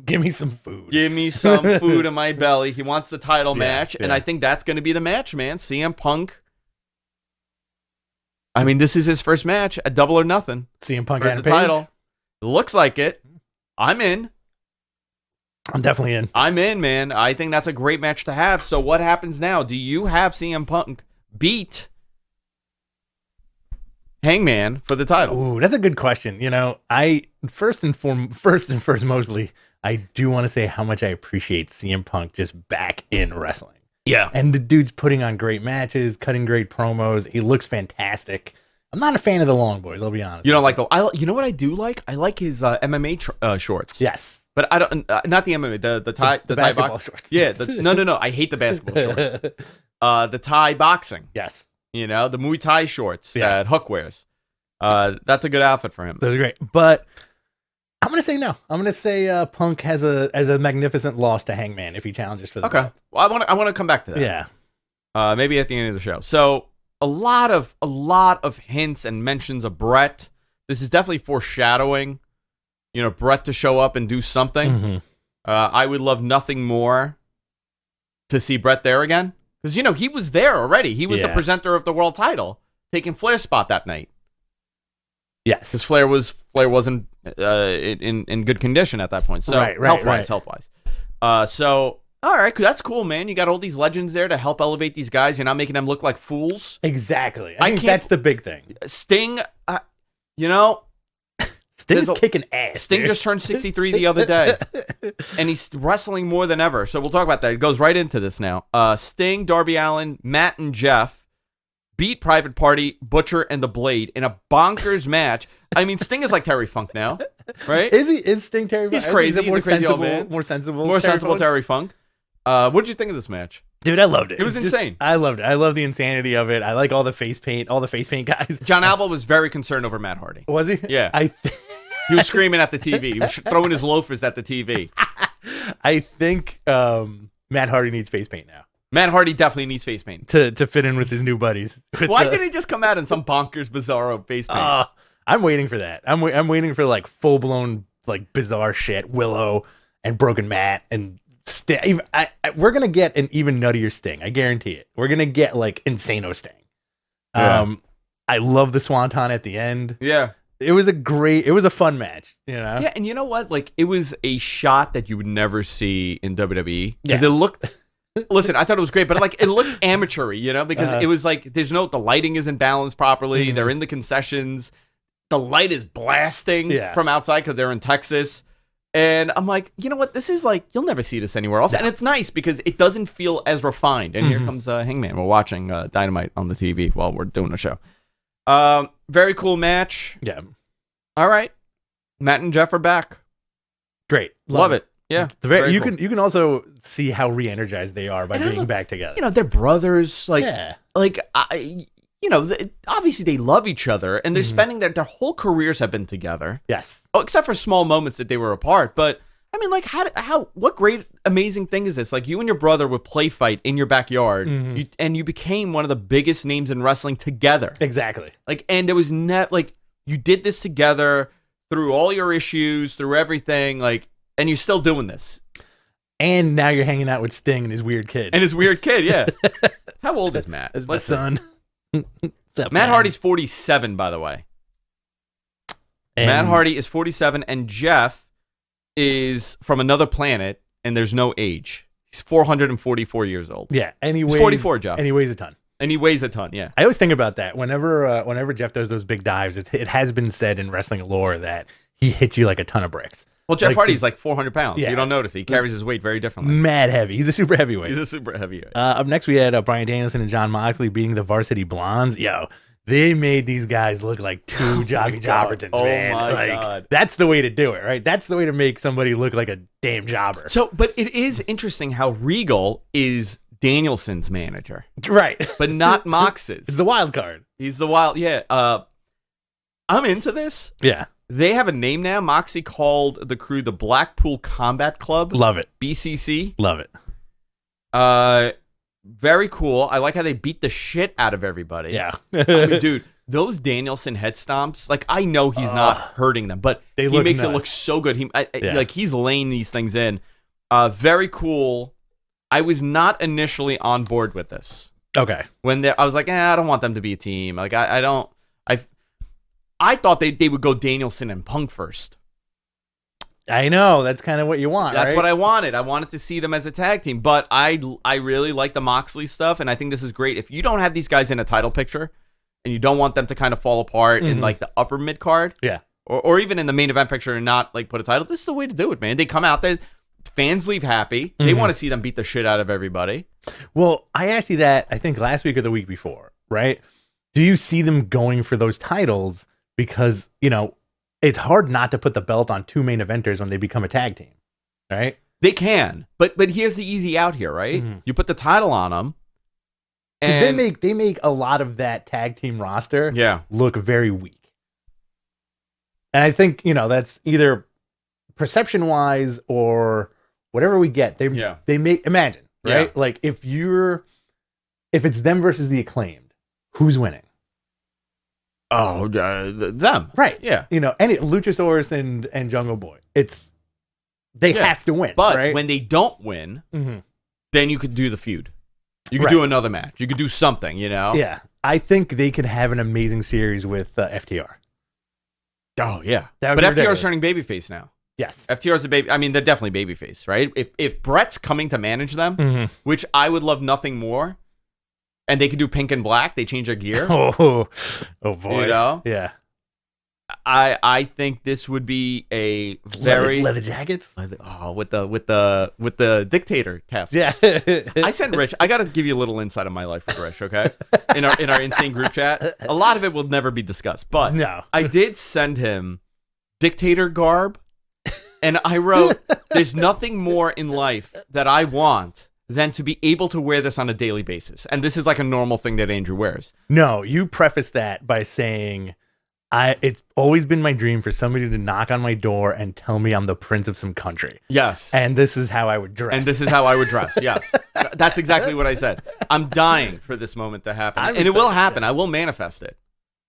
Give me some food. Give me some food in my belly. He wants the title match, and I think that's going to be the match, man. CM Punk. I mean, this is his first match at Double or Nothing. CM Punk for and the Page. title. It looks like it. I'm in. I'm definitely in. I'm in, man. I think that's a great match to have. So what happens now? Do you have CM Punk beat Hangman for the title? Ooh, that's a good question. You know, I first and foremost, mostly, I do want to say how much I appreciate CM Punk just back in wrestling. Yeah. And the dude's putting on great matches, cutting great promos. He looks fantastic. I'm not a fan of the long boys, I'll be honest. You don't like you know what I do like? I like his MMA shorts. Yes. But I don't, not the MMA, the Thai basketball box shorts. Yeah. No. I hate the basketball shorts. The Thai boxing. Yes. You know, the Muay Thai shorts that Hook wears. That's a good outfit for him. Those are great. But I'm going to say no. I'm going to say Punk has a magnificent loss to Hangman if he challenges for the belt. Well, I want to come back to that. Yeah. Maybe at the end of the show. So a lot of hints and mentions of Bret. This is definitely foreshadowing, you know, Bret to show up and do something. Mm-hmm. I would love nothing more to see Bret there again. Because, you know, he was there already. He was the presenter of the world title, taking Flair's spot that night. Yes. Because Flair wasn't in good condition at that point. So health-wise. So, all right, that's cool, man. You got all these legends there to help elevate these guys. You're not making them look like fools. Exactly. I think that's the big thing. Sting, you know... Sting's kicking ass. Sting just turned 63 the other day, and he's wrestling more than ever. So we'll talk about that. It goes right into this now. Sting, Darby Allin, Matt, and Jeff beat Private Party, Butcher, and The Blade in a bonkers match. I mean, Sting is like Terry Funk now, right? Is Sting Terry Funk? He's crazy. He's a crazy old man. More sensible Terry Funk. What did you think of this match? Dude, I loved it. It was insane. I loved it. I love the insanity of it. I like all the face paint guys. John Alba was very concerned over Matt Hardy. Was he? Yeah. He was screaming at the TV. He was throwing his loafers at the TV. I think Matt Hardy needs face paint now. Matt Hardy definitely needs face paint. To fit in with his new buddies. Why didn't he just come out in some bonkers, bizarro face paint? I'm waiting for that. I'm waiting for like full-blown like bizarre shit. Willow and Broken Matt and Sting. We're going to get an even nuttier Sting. I guarantee it. We're going to get like Insano Sting. Yeah. I love the Swanton at the end. Yeah. It was a fun match, you know? Yeah, and you know what? Like, it was a shot that you would never see in WWE. Because Listen, I thought it was great, but like it looked amateur-y, because it was like the lighting isn't balanced properly. They're in the concessions. The light is blasting from outside because they're in Texas. And I'm like, you know what? This is like, you'll never see this anywhere else. No. And it's nice because it doesn't feel as refined. And here comes Hangman. We're watching Dynamite on the TV while we're doing the show. Very cool match. Yeah. All right. Matt and Jeff are back. Great. Love it. Yeah. You can also see how re-energized they are by being back together. They're brothers. Obviously they love each other and they're spending their whole careers have been together. Yes. Oh, except for small moments that they were apart. But I mean, like, what great, amazing thing is this? Like, you and your brother would play fight in your backyard, and you became one of the biggest names in wrestling together. Exactly. Like, and there was you did this together through all your issues, through everything, like, and you're still doing this. And now you're hanging out with Sting and his weird kid. Yeah. How old is Matt? That's my son. Matt Hardy's 47, by the way. Matt Hardy is 47, and Jeff is from another planet, and there's no age. He's 444 years old. Yeah, and he weighs 44, Jeff. And he weighs a ton. Yeah. I always think about that. Whenever Jeff does those big dives, it has been said in wrestling lore that he hits you like a ton of bricks. Well, Jeff Hardy's like 400 pounds. Yeah. You don't notice it. He carries his weight very differently. Mad heavy. He's a super heavyweight. Up next, we had Bryan Danielson and Jon Moxley beating the Varsity Blondes. Yo, they made these guys look like two Jobby Jobbertons, man. Oh, my God. That's the way to do it, right? That's the way to make somebody look like a damn jobber. So, but it is interesting how Regal is Danielson's manager. Right. But not Mox's. It's the wild card. He's the wild, yeah. I'm into this. Yeah. They have a name now. Moxie called the crew the Blackpool Combat Club. Love it. BCC. Love it. Very cool. I like how they beat the shit out of everybody. Yeah. I mean, dude, those Danielson head stomps, like, I know he's not hurting them, but he makes it look so good. Like, he's laying these things in. Very cool. I was not initially on board with this. Okay. I was like, I don't want them to be a team. Like, I thought they would go Danielson and Punk first. I know. That's kind of what you want, That's what I wanted. I wanted to see them as a tag team. But I really like the Moxley stuff, and I think this is great. If you don't have these guys in a title picture, and you don't want them to kind of fall apart in, like, the upper mid-card, or even in the main event picture and not, like, put a title, this is the way to do it, man. They come out there, fans leave happy. They want to see them beat the shit out of everybody. Well, I asked you that, I think, last week or the week before, right? Do you see them going for those titles? Because, it's hard not to put the belt on two main eventers when they become a tag team, right? They can, but here's the easy out here, right? You put the title on them, because they make a lot of that tag team roster look very weak. And I think that's either perception wise or whatever we get. They make imagine, right? Like if it's them versus the Acclaimed, who's winning? Oh, them. Right. Yeah. Any Luchasaurus and Jungle Boy. They have to win. But right? when they don't win, then you could do the feud. You could do another match. You could do something, Yeah. I think they could have an amazing series with FTR. Oh, yeah. But FTR is turning babyface now. Yes. FTR's a baby. I mean, they're definitely babyface, right? If Bret's coming to manage them, which I would love nothing more, and they could do pink and black. They change their gear. Oh boy. Yeah. I think this would be a very leather jackets. With the dictator test. Yeah. I sent Rich. I got to give you a little insight of my life with Rich. Okay. In our insane group chat, a lot of it will never be discussed. But no, I did send him dictator garb, and I wrote, "There's nothing more in life that I want than to be able to wear this on a daily basis." And this is like a normal thing that Andrew wears. No, you preface that by saying, it's always been my dream for somebody to knock on my door and tell me I'm the prince of some country. Yes. And this is how I would dress. Yes. That's exactly what I said. I'm dying for this moment to happen. And it will happen. I will manifest it.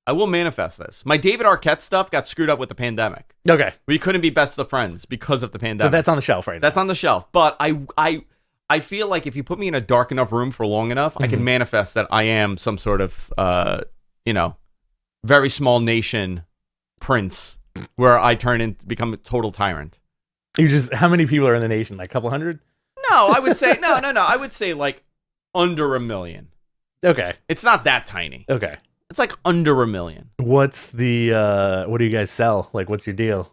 I will manifest this. My David Arquette stuff got screwed up with the pandemic. Okay. We couldn't be best of friends because of the pandemic. So that's on the shelf right now. That's on the shelf. But I feel like if you put me in a dark enough room for long enough, I can manifest that I am some sort of, very small nation prince where I become a total tyrant. How many people are in the nation? Like a couple hundred? No, I would say no. I would say like under $1 million. Okay. It's not that tiny. Okay. It's like under $1 million. What's the what do you guys sell? Like, what's your deal?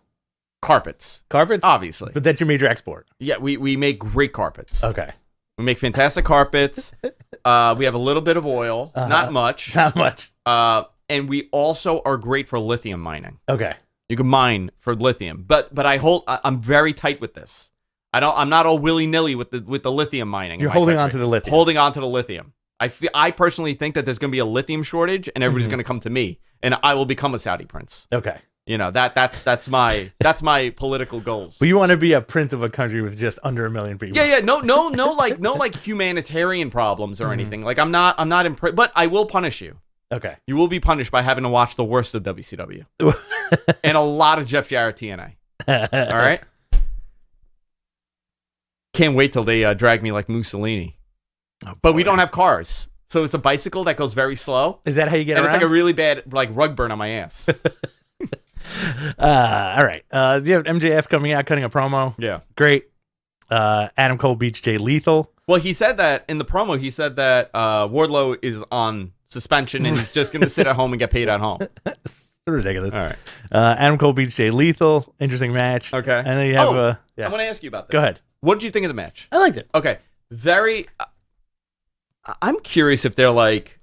Carpets. Carpets? Obviously. But that's your major export. Yeah, we make great carpets. Okay. We make fantastic carpets. We have a little bit of oil, not much. Not much. And we also are great for lithium mining. Okay. You can mine for lithium, but I'm very tight with this. I'm not all willy-nilly with the lithium mining. You're holding on to the lithium. Holding on to the lithium. I personally think that there's going to be a lithium shortage, and everybody's going to come to me, and I will become a Saudi prince. Okay. You know, that's my political goals. But you want to be a prince of a country with just under 1 million people. Yeah. No, like humanitarian problems or anything. Like I'm not impressed, but I will punish you. Okay. You will be punished by having to watch the worst of WCW and a lot of Jeff Jarrett TNA. All right. Can't wait till they drag me like Mussolini. Oh, but we don't have cars, so it's a bicycle that goes very slow. Is that how you get around? It's like a really bad like rug burn on my ass. All right. You have MJF coming out cutting a promo. Yeah. Great. Adam Cole beats Jay Lethal. Well, he said that in the promo. He said that Wardlow is on suspension and he's just going to sit at home and get paid at home. Ridiculous. All right. Adam Cole beats Jay Lethal. Interesting match. Okay. And then you have I want to ask you about this. Go ahead. What did you think of the match? I liked it. Okay. Very. I'm curious if they're like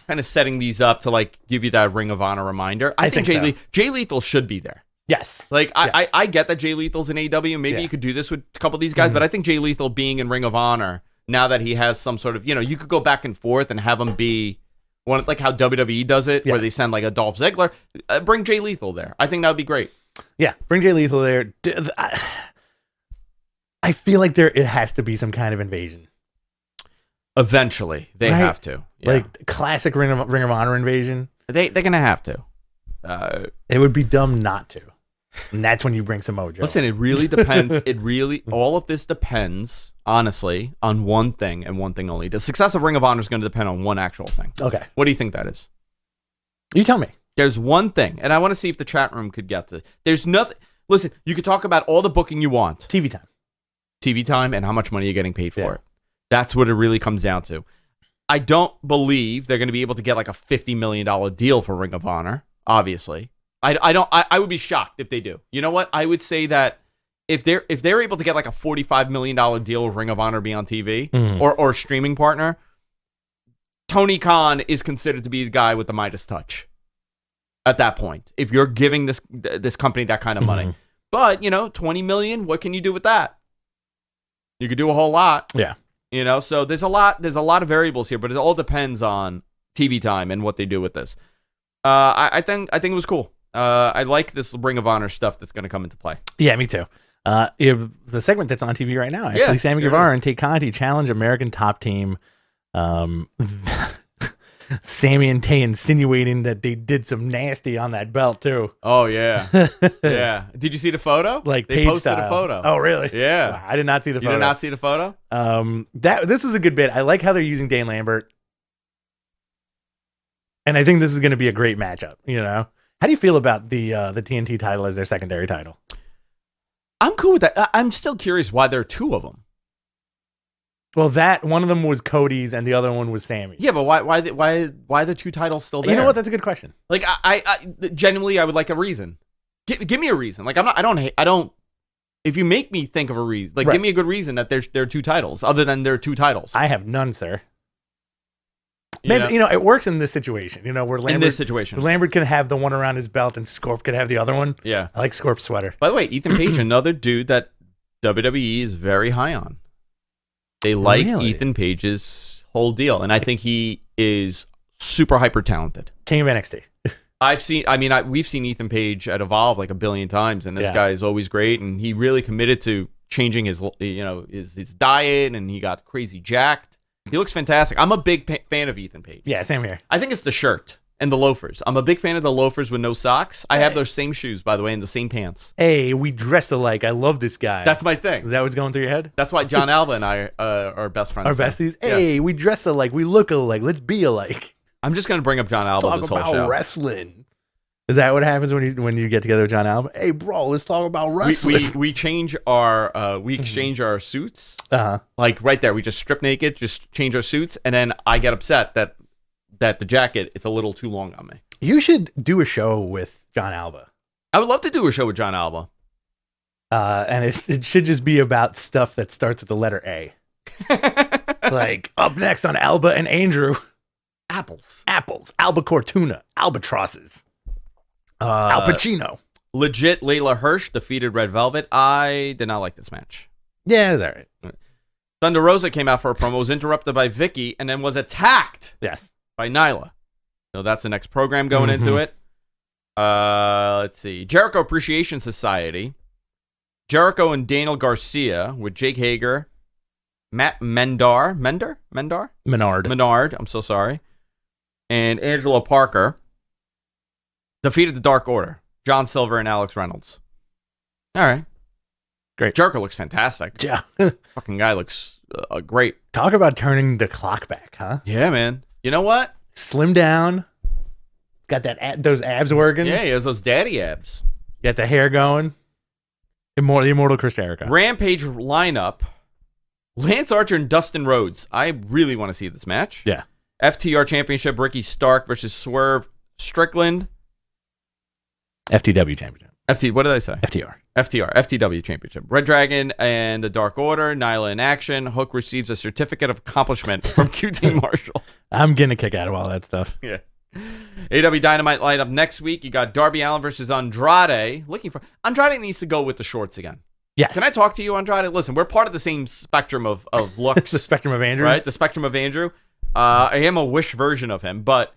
kind of setting these up to like give you that Ring of Honor reminder. I think Jay Lethal should be there. Yes. Like yes. I get that Jay Lethal's in AEW. Maybe you could do this with a couple of these guys, but I think Jay Lethal being in Ring of Honor now that he has some sort of, you could go back and forth and have him be one like how WWE does it, where they send like a Dolph Ziggler. Bring Jay Lethal there. I think that would be great. Yeah, bring Jay Lethal there. I feel like it has to be some kind of invasion. Eventually, they have to. Yeah. Like classic Ring of Honor invasion. They're gonna have to. It would be dumb not to. And that's when you bring some mojo. Listen, it really depends. All of this depends, honestly, on one thing and one thing only. The success of Ring of Honor is going to depend on one actual thing. Okay. What do you think that is? You tell me. There's one thing, and I want to see if the chat room could get to. There's nothing. Listen, you could talk about all the booking you want. TV time. TV time and how much money you're getting paid for it. That's what it really comes down to. I don't believe they're going to be able to get like a $50 million deal for Ring of Honor, obviously. I would be shocked if they do. You know what? I would say that if they're able to get like a $45 million deal with Ring of Honor be on TV or streaming partner, Tony Khan is considered to be the guy with the Midas touch at that point. If you're giving this company that kind of money. But, $20 million, what can you do with that? You could do a whole lot. Yeah. So there's a lot of variables here, but it all depends on TV time and what they do with this. I think it was cool. I like this Ring of Honor stuff that's going to come into play. Yeah, me too. The segment that's on TV right now, actually, Sammy Guevara and Tay Conti challenge American Top Team. Sammy and Tay insinuating that they did some nasty on that belt too. Oh yeah, yeah. Did you see the photo? Like they posted a photo. Oh really? Yeah. Wow, I did not see the photo. You did not see the photo? This was a good bit. I like how they're using Dane Lambert, and I think this is going to be a great matchup. How do you feel about the TNT title as their secondary title? I'm cool with that. I'm still curious why there are two of them. Well, one of them was Cody's and the other one was Sammy's. Yeah, but why the two titles still there? You know what? That's a good question. Like I genuinely I would like a reason. Give me a reason. Like I don't. If you make me think of a reason, like give me a good reason that there are two titles other than there are two titles. I have none, sir. Maybe it works in this situation. Where Lambert can have the one around his belt and Scorp can have the other one. Yeah, I like Scorp's sweater. By the way, Ethan Page, another dude that WWE is very high on. They like Ethan Page's whole deal, and I think he is super hyper talented. King of NXT. We've seen Ethan Page at Evolve like a billion times, and this guy is always great, and he really committed to changing his diet, and he got crazy jacked. He looks fantastic. I'm a big fan of Ethan Page. Yeah, same here. I think it's the shirt and the loafers. I'm a big fan of the loafers with no socks. I have those same shoes, by the way, and the same pants. Hey, we dress alike. I love this guy. That's my thing. Is that what's going through your head? That's why John Alba and I are best friends. Our besties? Hey, we dress alike. We look alike. Let's be alike. I'm just going to bring up John Alba this whole show. Talk about wrestling. Is that what happens when you get together with John Alba? Hey, bro, let's talk about wrestling. We change our we exchange our suits. Like right there, we just strip naked, just change our suits, and then I get upset that the jacket is a little too long on me. You should do a show with John Alba. I would love to do a show with John Alba. And it should just be about stuff that starts with the letter A. Like, up next on Alba and Andrew. Apples, albacore tuna, albatrosses, Al Pacino. Legit, Layla Hirsch defeated Red Velvet. I did not like this match. Yeah, it's all right. Thunder Rosa came out for a promo, was interrupted by Vicky, and then was attacked by Nyla. So that's the next program going into it. Let's see. Jericho Appreciation Society. Jericho and Daniel Garcia with Jake Hager, Matt Menard, I'm so sorry, and Angelo Parker defeated the Dark Order, John Silver and Alex Reynolds. All right. Great. Jericho looks fantastic. Yeah. Fucking guy looks great. Talk about turning the clock back, huh? Yeah, man. You know what? Slim down. Got those abs working. Yeah, he has those daddy abs. Got the hair going. The immortal Chris Jericho. Rampage lineup. Lance Archer and Dustin Rhodes. I really want to see this match. Yeah. FTR Championship, Ricky Stark versus Swerve Strickland. FTW Championship. What did I say? FTW Championship. Red Dragon and the Dark Order. Nyla in action. Hook receives a certificate of accomplishment from QT Marshall. I'm getting a kick out of all that stuff. Yeah. AEW Dynamite lineup next week. You got Darby Allin versus Andrade. Andrade needs to go with the shorts again. Yes. Can I talk to you, Andrade? Listen, we're part of the same spectrum of looks. The spectrum of Andrew. Right? The spectrum of Andrew. I am a Wish version of him, but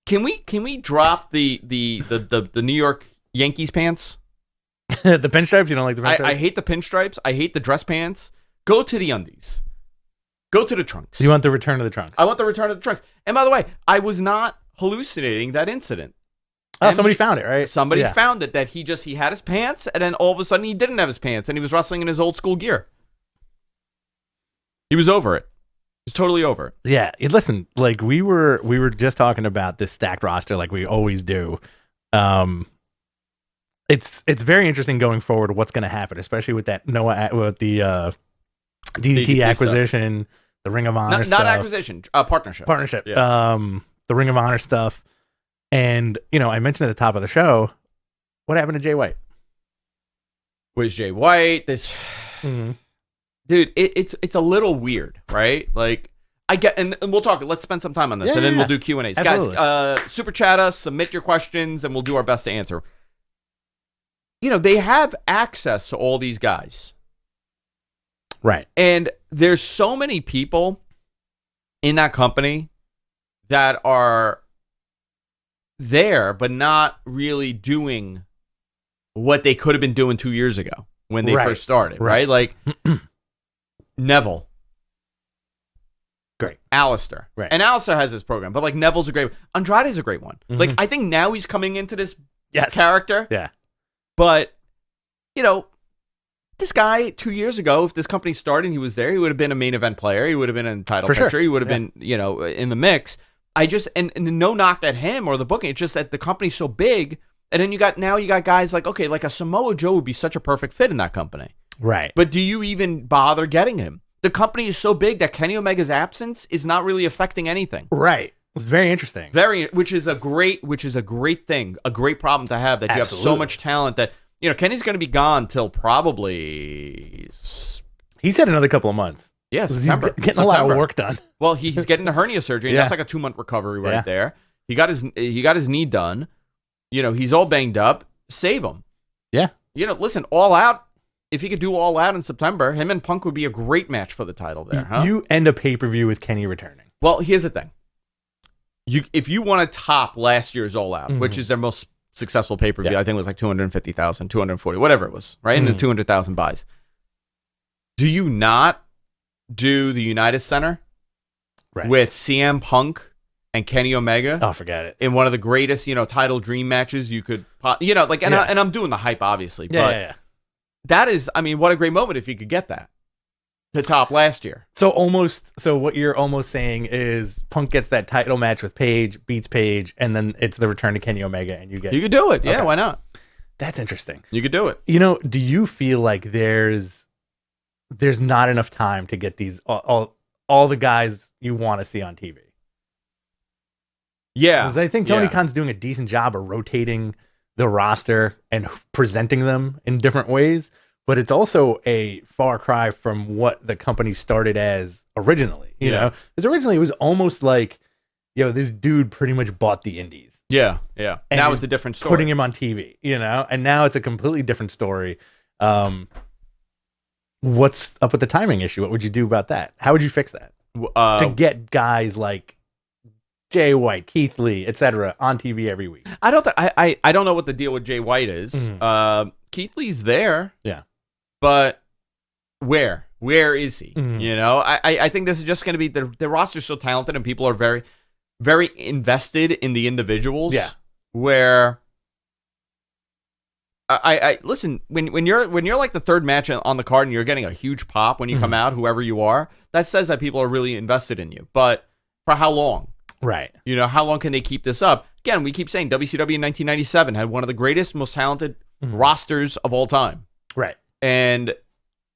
can we drop the New York Yankees pants? The pinstripes? You don't like the pinstripes? I hate the pinstripes. I hate the dress pants. Go to the undies. Go to the trunks. You want the return of the trunks? I want the return of the trunks. And by the way, I was not hallucinating that incident. Oh, somebody found it, right? Somebody found it, that he had his pants, and then all of a sudden he didn't have his pants, and he was wrestling in his old school gear. He was over it. He was totally over it. Yeah. Listen, like we were just talking about this stacked roster, like we always do. It's very interesting going forward what's going to happen, especially with that with the DDT acquisition, stuff. The Ring of Honor stuff. Not acquisition, partnership. Yeah. The Ring of Honor stuff. And, I mentioned at the top of the show, what happened to Jay White? Where's Jay White? This dude, it's a little weird, right? Like, I get, and we'll talk. Let's spend some time on this, and then we'll do Q&As. Absolutely. Guys, super chat us, submit your questions, and we'll do our best to answer. They have access to all these guys. Right. And there's so many people in that company that are there, but not really doing what they could have been doing 2 years ago when they first started, right? Like Neville. Great. Alistair. Right. And Alistair has this program, but like Neville's a great one. Andrade's a great one. Like, I think now he's coming into this character. Yeah. But, this guy 2 years ago, if this company started and he was there, he would have been a main event player. He would have been in the title picture. Sure. He would have been, in the mix. And no knock at him or the booking. It's just that the company's so big. And then you got guys like, okay, like a Samoa Joe would be such a perfect fit in that company. Right. But do you even bother getting him? The company is so big that Kenny Omega's absence is not really affecting anything. Right. It's very interesting. Which is a great thing, a great problem to have, that you have so much talent that, Kenny's going to be gone till probably... He said another couple of months. Yes, he's getting a lot of work done. Well, he's getting the hernia surgery, and that's like a 2-month recovery right there. He got his knee done. He's all banged up. Save him. Yeah. Listen, All Out. If he could do All Out in September, him and Punk would be a great match for the title there, huh? You end a pay-per-view with Kenny returning. Well, here's the thing. If you want to top last year's All Out, which is their most successful pay-per-view, I think it was like 250,000, 240, whatever it was, right? In the 200,000 buys. Do you not do the United Center with CM Punk and Kenny Omega? Oh, forget it. In one of the greatest, title dream matches you could, and I'm doing the hype, obviously. But that is, what a great moment if you could get that. to top last year. So what you're almost saying is Punk gets that title match with Paige, beats Paige, and then it's the return to Kenny Omega, and you could do it. Yeah, okay. Why not? That's interesting. You could do it. Do you feel like there's not enough time to get these all the guys you want to see on TV? Yeah. Because I think Tony Khan's doing a decent job of rotating the roster and presenting them in different ways, but it's also a far cry from what the company started as originally, you know? Because originally it was almost like, this dude pretty much bought the indies. Yeah, yeah. And now it's a different story. Putting him on TV, and now it's a completely different story. What's up with the timing issue? What would you do about that? How would you fix that? To get guys like Jay White, Keith Lee, etc. on TV every week. I don't know what the deal with Jay White is. Mm-hmm. Keith Lee's there. Yeah. But where is he? Mm-hmm. I think this is just going to be the roster's so talented and people are very, very invested in the individuals. Yeah. Where I listen, when you're like the third match on the card and you're getting a huge pop when you come out, whoever you are, that says that people are really invested in you. But for how long? Right. How long can they keep this up? Again, we keep saying WCW in 1997 had one of the greatest, most talented rosters of all time. Right. And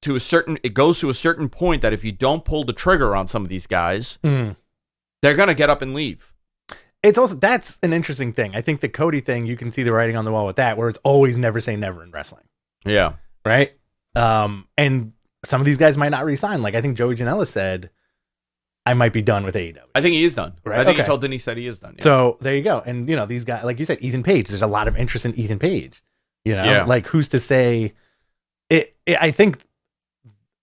it goes to a certain point that if you don't pull the trigger on some of these guys, they're going to get up and leave. That's an interesting thing. I think the Cody thing, you can see the writing on the wall with that, where it's always never say never in wrestling. Yeah. Right. And some of these guys might not resign. Like I think Joey Janela said, I might be done with AEW. I think he is done. Right? I think he told Denise said he is done. Yeah. So there you go. And these guys, like you said, Ethan Page, there's a lot of interest in Ethan Page. Like who's to say it? I think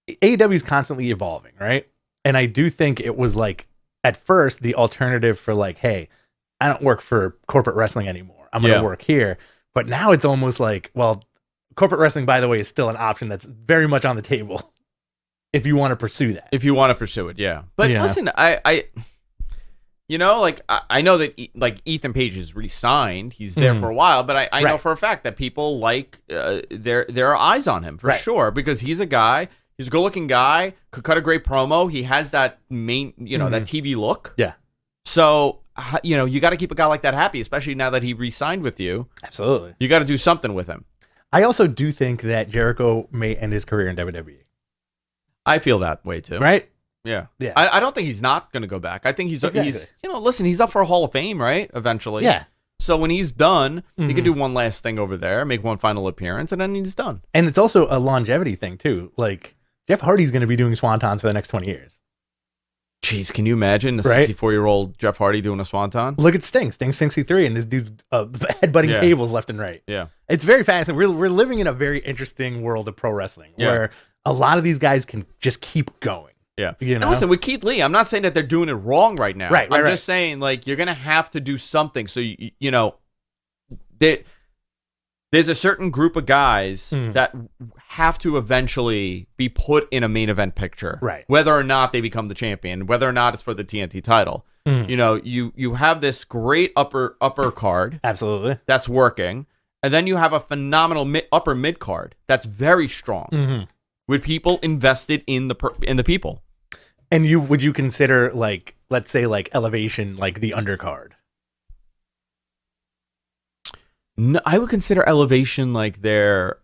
AEW is constantly evolving, right? And I do think it was like at first the alternative for like, hey, I don't work for corporate wrestling anymore. I'm going to work here. But now it's almost like, well, corporate wrestling, by the way, is still an option that's very much on the table. If you want to pursue that. If you want to pursue it, yeah. But listen, I know that like Ethan Page is re-signed. He's there for a while, but I know for a fact that people like there are eyes on him for sure because he's a guy. He's a good-looking guy. Could cut a great promo. He has that main, that TV look. Yeah. So you got to keep a guy like that happy, especially now that he re-signed with you. Absolutely. You got to do something with him. I also do think that Jericho may end his career in WWE. I feel that way too. Right? Yeah. Yeah. I don't think he's not going to go back. I think he's listen, he's up for a Hall of Fame, right? Eventually. Yeah. So when he's done, he can do one last thing over there, make one final appearance, and then he's done. And it's also a longevity thing too. Like Jeff Hardy's going to be doing Swantons for the next 20 years. Jeez, can you imagine a 64-year-old Jeff Hardy doing a Swanton? Look at Sting. Sting's 63, and this dude's headbutting tables left and right. Yeah. It's very fascinating. We're living in a very interesting world of pro wrestling where a lot of these guys can just keep going. Yeah. And listen, with Keith Lee, I'm not saying that they're doing it wrong right now. Right. I'm just saying, like, you're going to have to do something. So, there's a certain group of guys that have to eventually be put in a main event picture. Right. Whether or not they become the champion, whether or not it's for the TNT title. You have this great upper card. Absolutely. That's working. And then you have a phenomenal upper mid card that's very strong with people invested in the people. And would you consider, like, let's say, like Elevation, like the undercard? No, I would consider Elevation like their,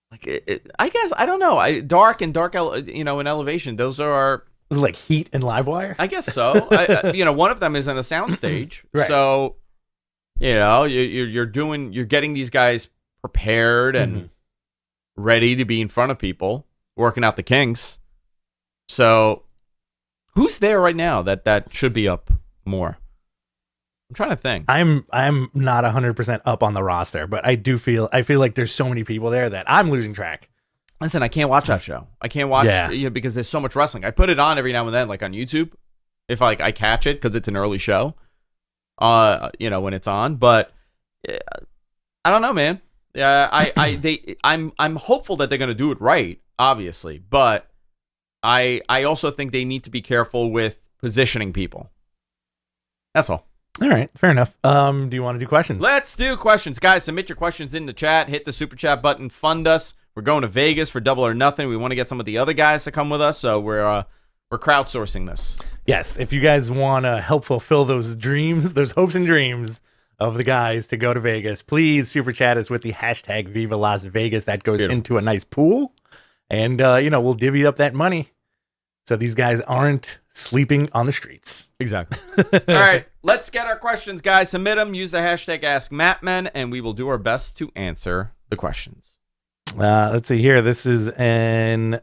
like I guess I don't know. Dark in Elevation, those are like Heat and Livewire. I guess so. One of them is in a soundstage, right. So you're getting these guys prepared and ready to be in front of people, working out the kinks. So who's there right now that should be up more? I'm trying to think. I'm not 100% up on the roster, but I feel like there's so many people there that I'm losing track. Listen, I can't watch that show. I can't watch because there's so much wrestling. I put it on every now and then, like on YouTube, if I catch it because it's an early show. When it's on, but I don't know, man. I'm hopeful that they're gonna do it right, obviously, but I also think they need to be careful with positioning people. That's all. All right, fair enough. Do you want to do questions? Let's do questions. Guys, submit your questions in the chat. Hit the super chat button. Fund us. We're going to Vegas for Double or Nothing. We want to get some of the other guys to come with us, so we're crowdsourcing this. Yes, if you guys want to help fulfill those dreams, those hopes and dreams of the guys to go to Vegas, please super chat us with the hashtag Viva Las Vegas. That goes into a nice pool, and we'll divvy up that money so these guys aren't sleeping on the streets. Exactly. All right, let's get our questions, guys. Submit them. Use the hashtag AskMattMen, and we will do our best to answer the questions. Let's see here. This is a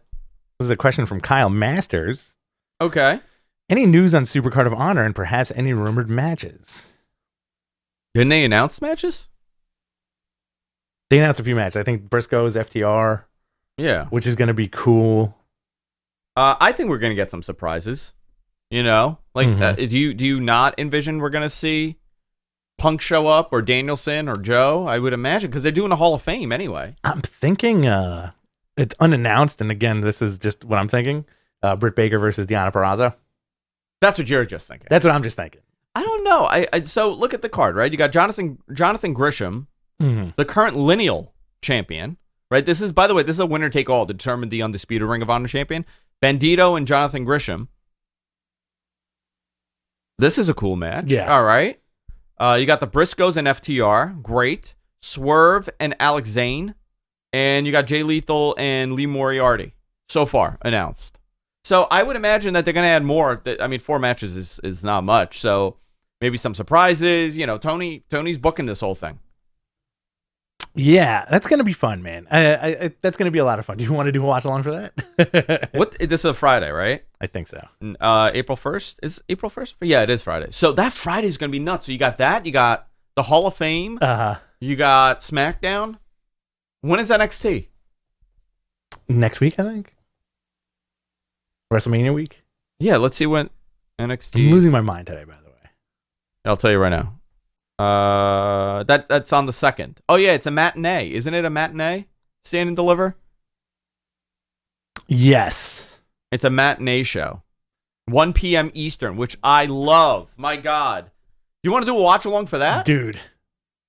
question from Kyle Masters. Okay. Any news on Supercard of Honor and perhaps any rumored matches? Didn't they announce matches? They announced a few matches. I think Briscoe's FTR. Yeah. Which is going to be cool. I think we're going to get some surprises. Do you not envision we're going to see Punk show up or Danielson or Joe? I would imagine, because they're doing a Hall of Fame anyway. I'm thinking it's unannounced, and again, this is just what I'm thinking. Britt Baker versus Deonna Purrazzo. That's what you're just thinking. That's what I'm just thinking. I don't know. So look at the card, right? You got Jonathan Grisham, the current lineal champion, right? This is, by the way, this is a winner take all to determine the undisputed Ring of Honor champion. Bandito and Jonathan Grisham. This is a cool match. Yeah. All right. You got the Briscoes and FTR. Great. Swerve and Alex Zane. And you got Jay Lethal and Lee Moriarty so far announced. So I would imagine that they're going to add more. 4 matches is not much. So maybe some surprises. Tony's booking this whole thing. Yeah, that's going to be fun, man. That's going to be a lot of fun. Do you want to do a watch along for that? This is a Friday, right? I think so. April 1st? Is April 1st? Yeah, it is Friday. So that Friday is going to be nuts. So you got that. You got the Hall of Fame. You got SmackDown. When is NXT? Next week, I think. Wrestlemania week. Yeah, let's see when NXT. I'm losing my mind today, by the way. I'll tell you right now. That's on the 2nd. Oh yeah, it's a matinee. Isn't it a matinee? Stand and Deliver? Yes. It's a matinee show. 1 p.m. Eastern, which I love. My God. You want to do a watch along for that? Dude.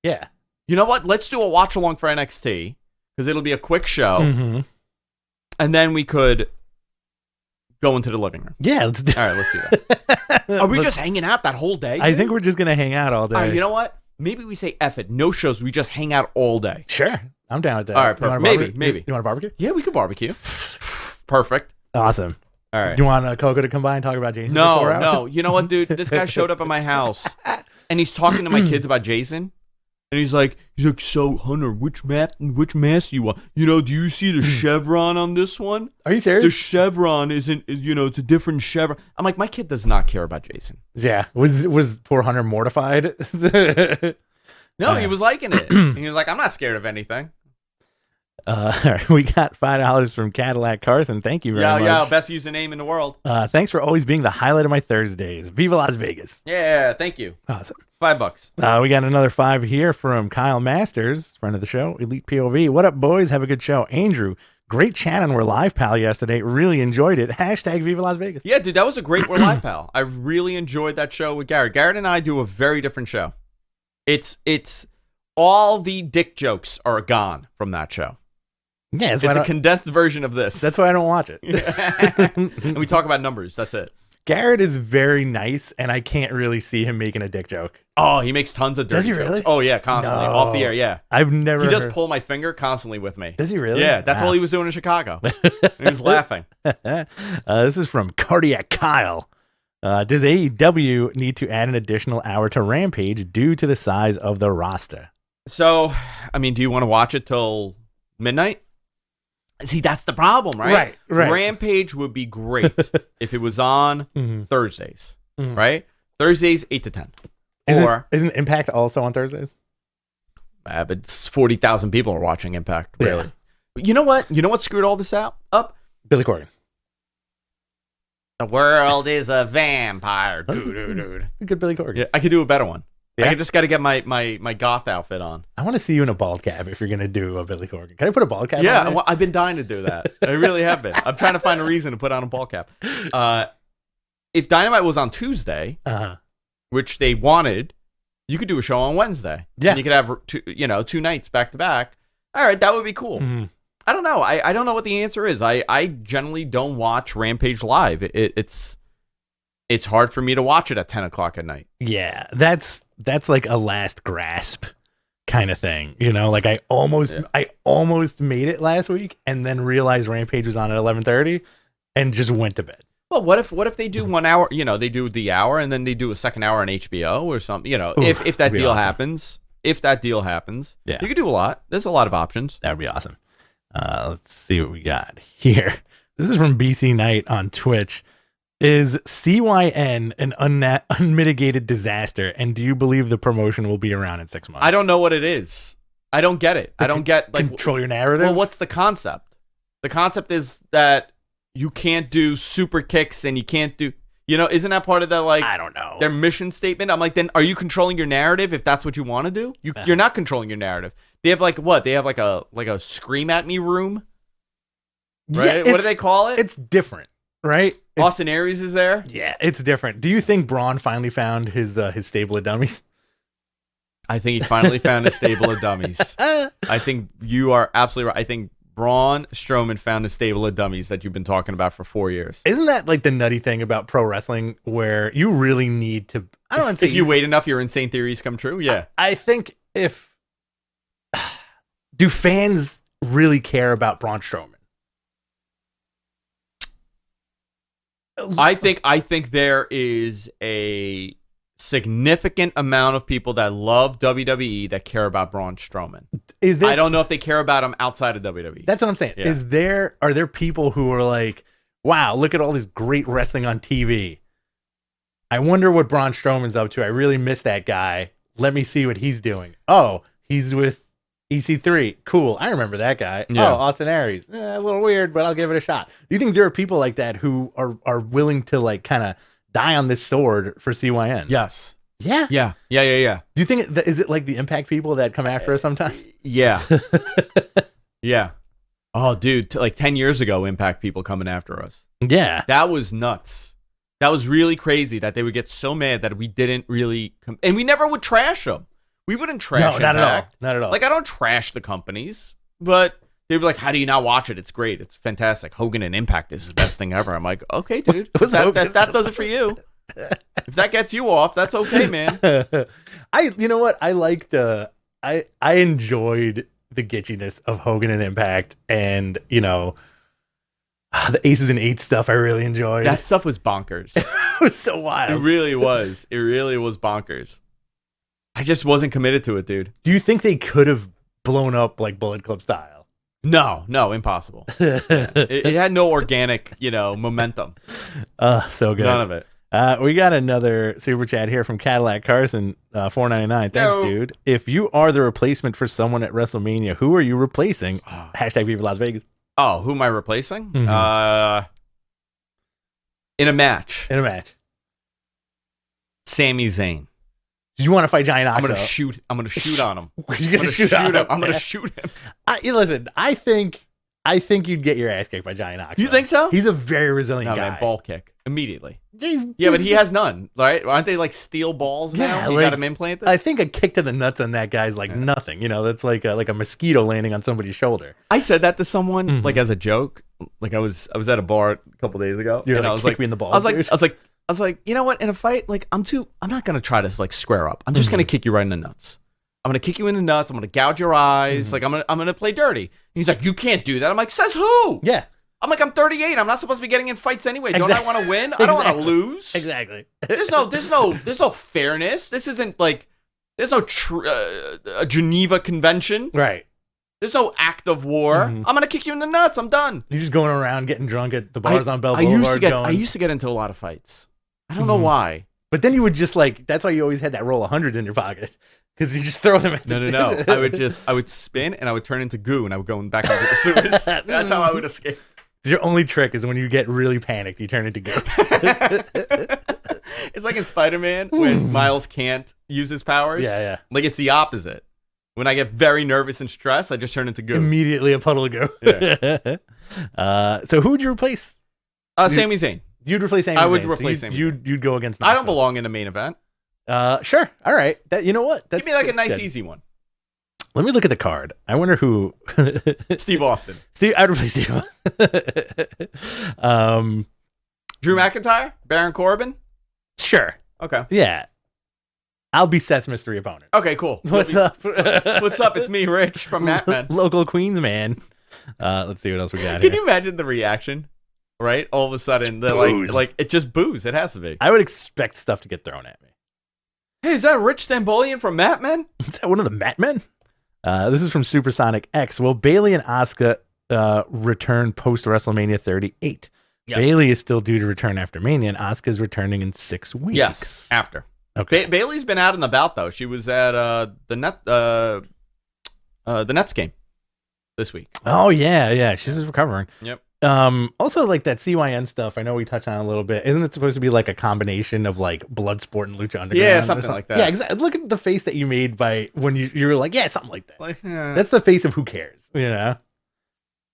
Yeah. You know what? Let's do a watch along for NXT, because it'll be a quick show. Mm-hmm. And then we could go into the living room. Yeah, let's do All right, let's do that. Are we just hanging out that whole day? I think we're just going to hang out all day. All right, you know what? Maybe we say F it. No shows. We just hang out all day. Sure. I'm down with that. All right, perfect. Maybe. You want to barbecue? Yeah, we could barbecue. Perfect. Awesome. All right. Do you want Coco to come by and talk about Jason? No. You know what, dude? This guy showed up at my house, and he's talking to my kids about Jason. And he's like, so Hunter, which mask do you want? Do you see the chevron on this one? Are you serious? The chevron isn't, it's a different chevron. I'm like, my kid does not care about Jason. Yeah. Was poor Hunter mortified? No, he was liking it. And he was like, I'm not scared of anything. All right, we got $5 from Cadillac Carson. Thank you very much. Yeah, best username in the world. Thanks for always being the highlight of my Thursdays. Viva Las Vegas. Yeah, thank you. Awesome. $5. We got another 5 here from Kyle Masters, friend of the show, Elite POV. What up, boys? Have a good show. Andrew, great chat on We're Live Pal yesterday. Really enjoyed it. Hashtag Viva Las Vegas. Yeah, dude, that was a great We're Live Pal. I really enjoyed that show with Garrett. Garrett and I do a very different show. It's all the dick jokes are gone from that show. Yeah, it's a condensed version of this. That's why I don't watch it. And we talk about numbers. That's it. Garrett is very nice, and I can't really see him making a dick joke. Oh, he makes tons of dirty jokes. Does he jokes. really? Oh, yeah, constantly. No. Off the air, yeah. I've never He does pull my finger constantly with me. Does he really? Yeah, that's all he was doing in Chicago. He was laughing. This is from Cardiac Kyle. Does AEW need to add an additional hour to Rampage due to the size of the roster? So, do you want to watch it till midnight? See, that's the problem, right? Right. Rampage would be great if it was on Thursdays, right? Thursdays, 8 to 10. Isn't Impact also on Thursdays? But 40,000 people are watching Impact, really. Yeah. You know what screwed all this up? Billy Corgan. The world is a vampire. Dude. Good Billy Corgan. Yeah, I could do a better one. Yeah? I just got to get my goth outfit on. I want to see you in a bald cap if you're going to do a Billy Corgan. Can I put a bald cap on? Yeah, well, I've been dying to do that. I really have been. I'm trying to find a reason to put on a bald cap. If Dynamite was on Tuesday, which they wanted, you could do a show on Wednesday. Yeah. And you could have two nights back to back. All right, that would be cool. Mm-hmm. I don't know. I don't know what the answer is. I generally don't watch Rampage live. It's hard for me to watch it at 10 o'clock at night. Yeah, that's like a last grasp kind of thing. You know, like I almost made it last week and then realized Rampage was on at 11:30 and just went to bed. Well, what if they do 1 hour? You know, they do the hour and then they do a second hour on HBO or something. You know, if that deal happens, you could do a lot. There's a lot of options. That would be awesome. Let's see what we got here. This is from BC Knight on Twitch. Is CYN an unmitigated disaster? And do you believe the promotion will be around in 6 months? I don't know what it is. I don't get it. I don't get like control your narrative. Well, what's the concept? The concept is that you can't do super kicks and you can't do, you know, isn't that part of the like? I don't know. Their mission statement. I'm like, then are you controlling your narrative if that's what you want to do? You're not controlling your narrative. They have like what? They have like a scream at me room. Right? Yeah, what do they call it? It's different, right? Austin Aries is there. Yeah, it's different. Do you think Braun finally found his stable of dummies? I think he finally found a stable of dummies. I think you are absolutely right. I think Braun Strowman found a stable of dummies that you've been talking about for 4 years. Isn't that like the nutty thing about pro wrestling where you really need to... I don't want to say... If you wait enough, your insane theories come true? Yeah. I think if... Do fans really care about Braun Strowman? I think there is a significant amount of people that love WWE that care about Braun Strowman. I don't know if they care about him outside of WWE. That's what I'm saying. Yeah. Are there people who are like, wow, look at all this great wrestling on TV. I wonder what Braun Strowman's up to. I really miss that guy. Let me see what he's doing. Oh, he's with EC3. Cool. I remember that guy. Yeah. Oh, Austin Aries. A little weird, but I'll give it a shot. Do you think there are people like that who are willing to like kind of die on this sword for CYN? Yes. Yeah. Yeah. Do you think is it like the Impact people that come after us sometimes? Yeah. Yeah. Oh, dude, like 10 years ago, Impact people coming after us. Yeah. That was nuts. That was really crazy that they would get so mad that we didn't really and we never would trash them. We wouldn't trash No, not Impact. at all. Not at all. Like, I don't trash the companies, but they'd be like, how do you not watch it? It's great. It's fantastic. Hogan and Impact is the best thing ever. I'm like, okay, dude. That does it for you. If that gets you off, that's okay, man. You know what? I enjoyed the gitchiness of Hogan and Impact, and you know, the Aces and Eights stuff I really enjoyed. That stuff was bonkers. It was so wild. It really was. It really was bonkers. I just wasn't committed to it, dude. Do you think they could have blown up like Bullet Club style? No, impossible. It had no organic, momentum. So good. None of it. We got another super chat here from Cadillac Carson, $4.99. Thanks, dude. If you are the replacement for someone at WrestleMania, who are you replacing? Hashtag Viva Las Vegas. Oh, who am I replacing? Mm-hmm. In a match. Sami Zayn. Do you want to fight Giant Ox? I'm gonna shoot on him. You're gonna shoot him. I'm gonna shoot him. Listen, I think you'd get your ass kicked by Giant Ox. You think so? He's a very resilient guy. Man, ball kick immediately. But he has none, right? Aren't they like steel balls now? You got him implanted. I think a kick to the nuts on that guy's like nothing. That's like a mosquito landing on somebody's shoulder. I said that to someone like as a joke. Like I was at a bar a couple days ago. I was like, me in the balls. I was like, you know what? In a fight, like I'm not gonna try to like square up. I'm just gonna kick you right in the nuts. I'm gonna kick you in the nuts. I'm gonna gouge your eyes. Like I'm gonna play dirty. And he's like, you can't do that. I'm like, says who? Yeah. I'm like, I'm 38. I'm not supposed to be getting in fights anyway. Don't I want to win? I don't want to lose. Exactly. There's no fairness. This isn't like there's no a Geneva Convention. Right. There's no act of war. I'm gonna kick you in the nuts. I'm done. You're just going around getting drunk at the bars on Bell Boulevard. I used to get into a lot of fights. I don't know why. But then you would just that's why you always had that roll of hundreds in your pocket. Because you just throw them at No. I would spin and I would turn into goo and I would go back into the sewers. That's how I would escape. Your only trick is when you get really panicked, you turn into goo. It's like in Spider-Man when Miles can't use his powers. Yeah. Like it's the opposite. When I get very nervous and stressed, I just turn into goo. Immediately a puddle of goo. Yeah. So who would you replace? Sami Zayn. You'd replace Sami Zayn. I would replace Sami Zayn. You'd go against Knoxville. I don't belong in the main event. Sure. All right. You know what? Give me like a nice, easy one. Let me look at the card. I wonder who. Steve Austin. I'd replace Steve Austin. Drew McIntyre? Baron Corbin? Sure. Okay. Yeah. I'll be Seth's mystery opponent. Okay, cool. What's up? What's up? It's me, Rich, from Mad Men. Local Queens man. Let's see what else we got Can here. you imagine the reaction? Right? All of a sudden, they're like, it just boos. It has to be. I would expect stuff to get thrown at me. Hey, is that Rich Stambolian from Mad Men? Is that one of the Mad Men? This is from Supersonic X. Will Bayley and Asuka return post WrestleMania 38? Yes. Bayley is still due to return after Mania, and Asuka is returning in 6 weeks. Yes, after. Okay. Bailey's been out and about though. She was at the Nets game this week. Oh yeah. She's just recovering. Yep. Also, like that CYN stuff, I know we touched on it a little bit. Isn't it supposed to be like a combination of like Bloodsport and Lucha Underground? Yeah, something like that. Yeah, exactly. Look at the face that you made by when you were like, yeah, something like that. Like, That's the face of who cares, you know?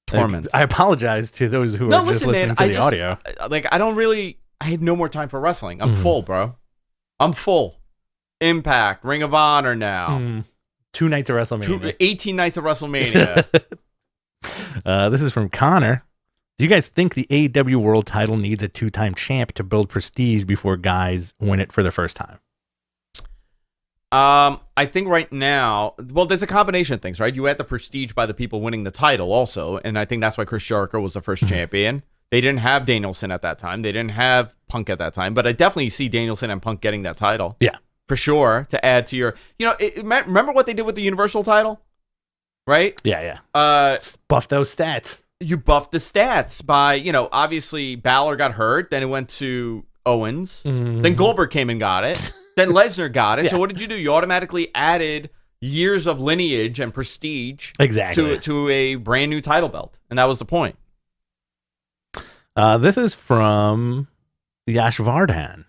torment. I apologize to those who are just listening to the audio. Like, I have no more time for wrestling. I'm full, bro. I'm full. Impact, Ring of Honor now. 2 nights of WrestleMania. 18 nights of WrestleMania. This is from Connor. Do you guys think the AEW World Title needs a 2-time champ to build prestige before guys win it for the first time? I think right now, well, there's a combination of things, right? You had the prestige by the people winning the title also, and I think that's why Chris Jericho was the first champion. They didn't have Danielson at that time. They didn't have Punk at that time, but I definitely see Danielson and Punk getting that title. Yeah. For sure, to add to your, remember what they did with the Universal title? Right? Yeah. Buff those stats. You buffed the stats by, obviously Balor got hurt, then it went to Owens, then Goldberg came and got it, then Lesnar got it. Yeah. So what did you do? You automatically added years of lineage and prestige to a brand new title belt, and that was the point. This is from Yash Vardhan.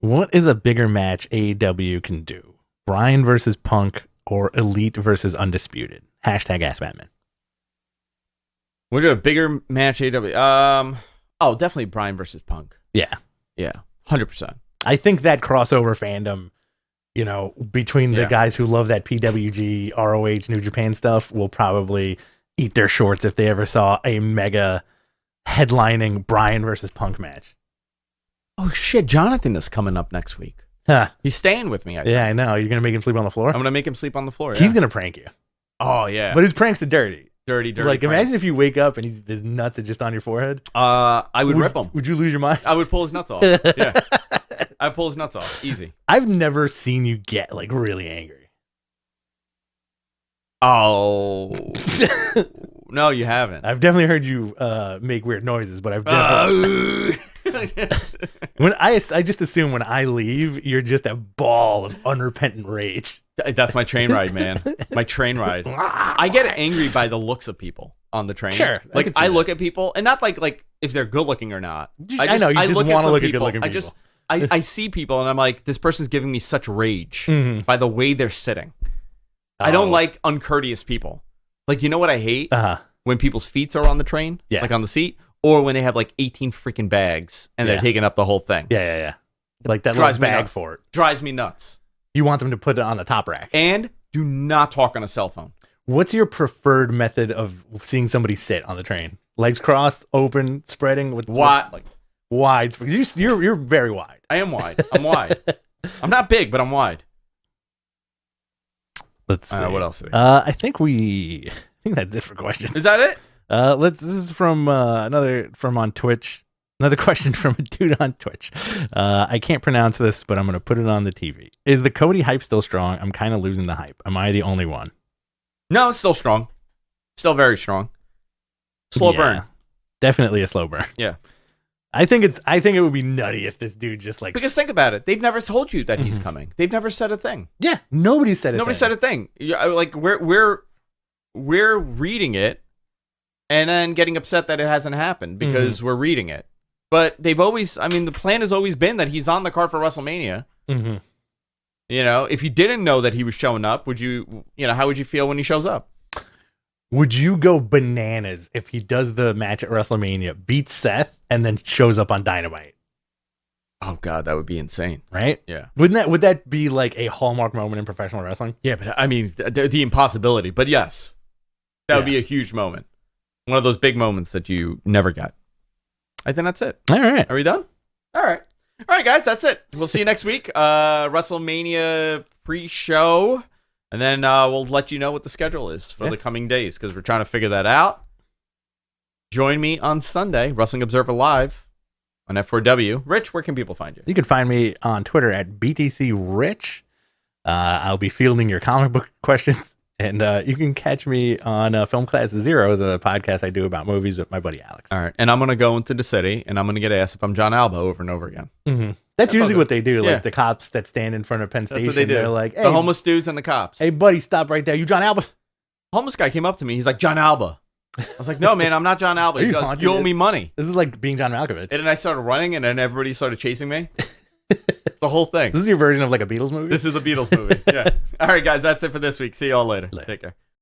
What is a bigger match AEW can do? Bryan versus Punk or Elite versus Undisputed? Hashtag Ask Batman. What is a bigger match AEW? Definitely Bryan versus Punk. Yeah. 100%. I think that crossover fandom, between the guys who love that PWG, ROH, New Japan stuff will probably eat their shorts if they ever saw a mega headlining Bryan versus Punk match. Oh shit, Jonathan is coming up next week. Huh. He's staying with me. Yeah, I know. You're gonna make him sleep on the floor? I'm gonna make him sleep on the floor. He's gonna prank you. Oh yeah. But his pranks are dirty. Dirty. Like, pranks. imagine if you wake up and his nuts are just on your forehead. I would rip him. Would you lose your mind? I would pull his nuts off. Yeah. I'd pull his nuts off. Easy. I've never seen you get like really angry. Oh. No, you haven't. I've definitely heard you make weird noises, but I've definitely when I just assume when I leave, you're just a ball of unrepentant rage. That's my train ride, man. My train ride. I get angry by the looks of people on the train. Sure. Like I look at people, and not like if they're good looking or not. I know you just want to look at good looking people. I see people, and I'm like, this person's giving me such rage by the way they're sitting. I don't like uncourteous people. Like, you know what I hate? When people's feet are on the train, like on the seat, or when they have like 18 freaking bags and they're taking up the whole thing. Yeah. Like that little bag for it. Drives me nuts. You want them to put it on the top rack. And do not talk on a cell phone. What's your preferred method of seeing somebody sit on the train? Legs crossed, open, spreading? Wide. Wide. You're very wide. I am wide. I'm wide. I'm not big, but I'm wide. Let's see. What else? I think that's it for questions. Is that it? This is from from on Twitch. Another question from a dude on Twitch. I can't pronounce this, but I'm going to put it on the TV. Is the Cody hype still strong? I'm kind of losing the hype. Am I the only one? No, it's still strong. Still very strong. Slow burn. Definitely a slow burn. Yeah. I think it would be nutty if this dude just like... Because think about it. They've never told you that he's coming. They've never said a thing. Yeah. Nobody said a thing. Like, we're reading it and then getting upset that it hasn't happened because we're reading it. But they've always... I mean, the plan has always been that he's on the card for WrestleMania. Mm-hmm. If you didn't know that he was showing up, would you... how would you feel when he shows up? Would you go bananas if he does the match at WrestleMania, beats Seth, and then shows up on Dynamite? Oh God, that would be insane. Right? Yeah. Would that be like a hallmark moment in professional wrestling? Yeah, but I mean, the impossibility. But yes, that would be a huge moment. One of those big moments that you never got. I think that's it. All right. Are we done? All right. All right, guys, that's it. We'll see you next week. WrestleMania pre-show. And then we'll let you know what the schedule is for the coming days because we're trying to figure that out. Join me on Sunday, Wrestling Observer Live on F4W. Rich, where can people find you? You can find me on Twitter at BTCRich. I'll be fielding your comic book questions. And you can catch me on Film Class Zero, a podcast I do about movies with my buddy Alex. All right. And I'm going to go into the city, and I'm going to get asked if I'm John Alba over and over again. Mm-hmm. That's usually what they do. Like the cops that stand in front of Penn Station. That's what they do. They're like, hey, the homeless dudes and the cops. Hey, buddy, stop right there. You John Alba? Homeless guy came up to me. He's like, John Alba. I was like, no, man, I'm not John Alba. He goes, you owe me money. This is like being John Malkovich. And then I started running, and then everybody started chasing me. The whole thing. This is your version of like a Beatles movie? This is a Beatles movie. Yeah. All right, guys, that's it for this week. See you all later. Take care.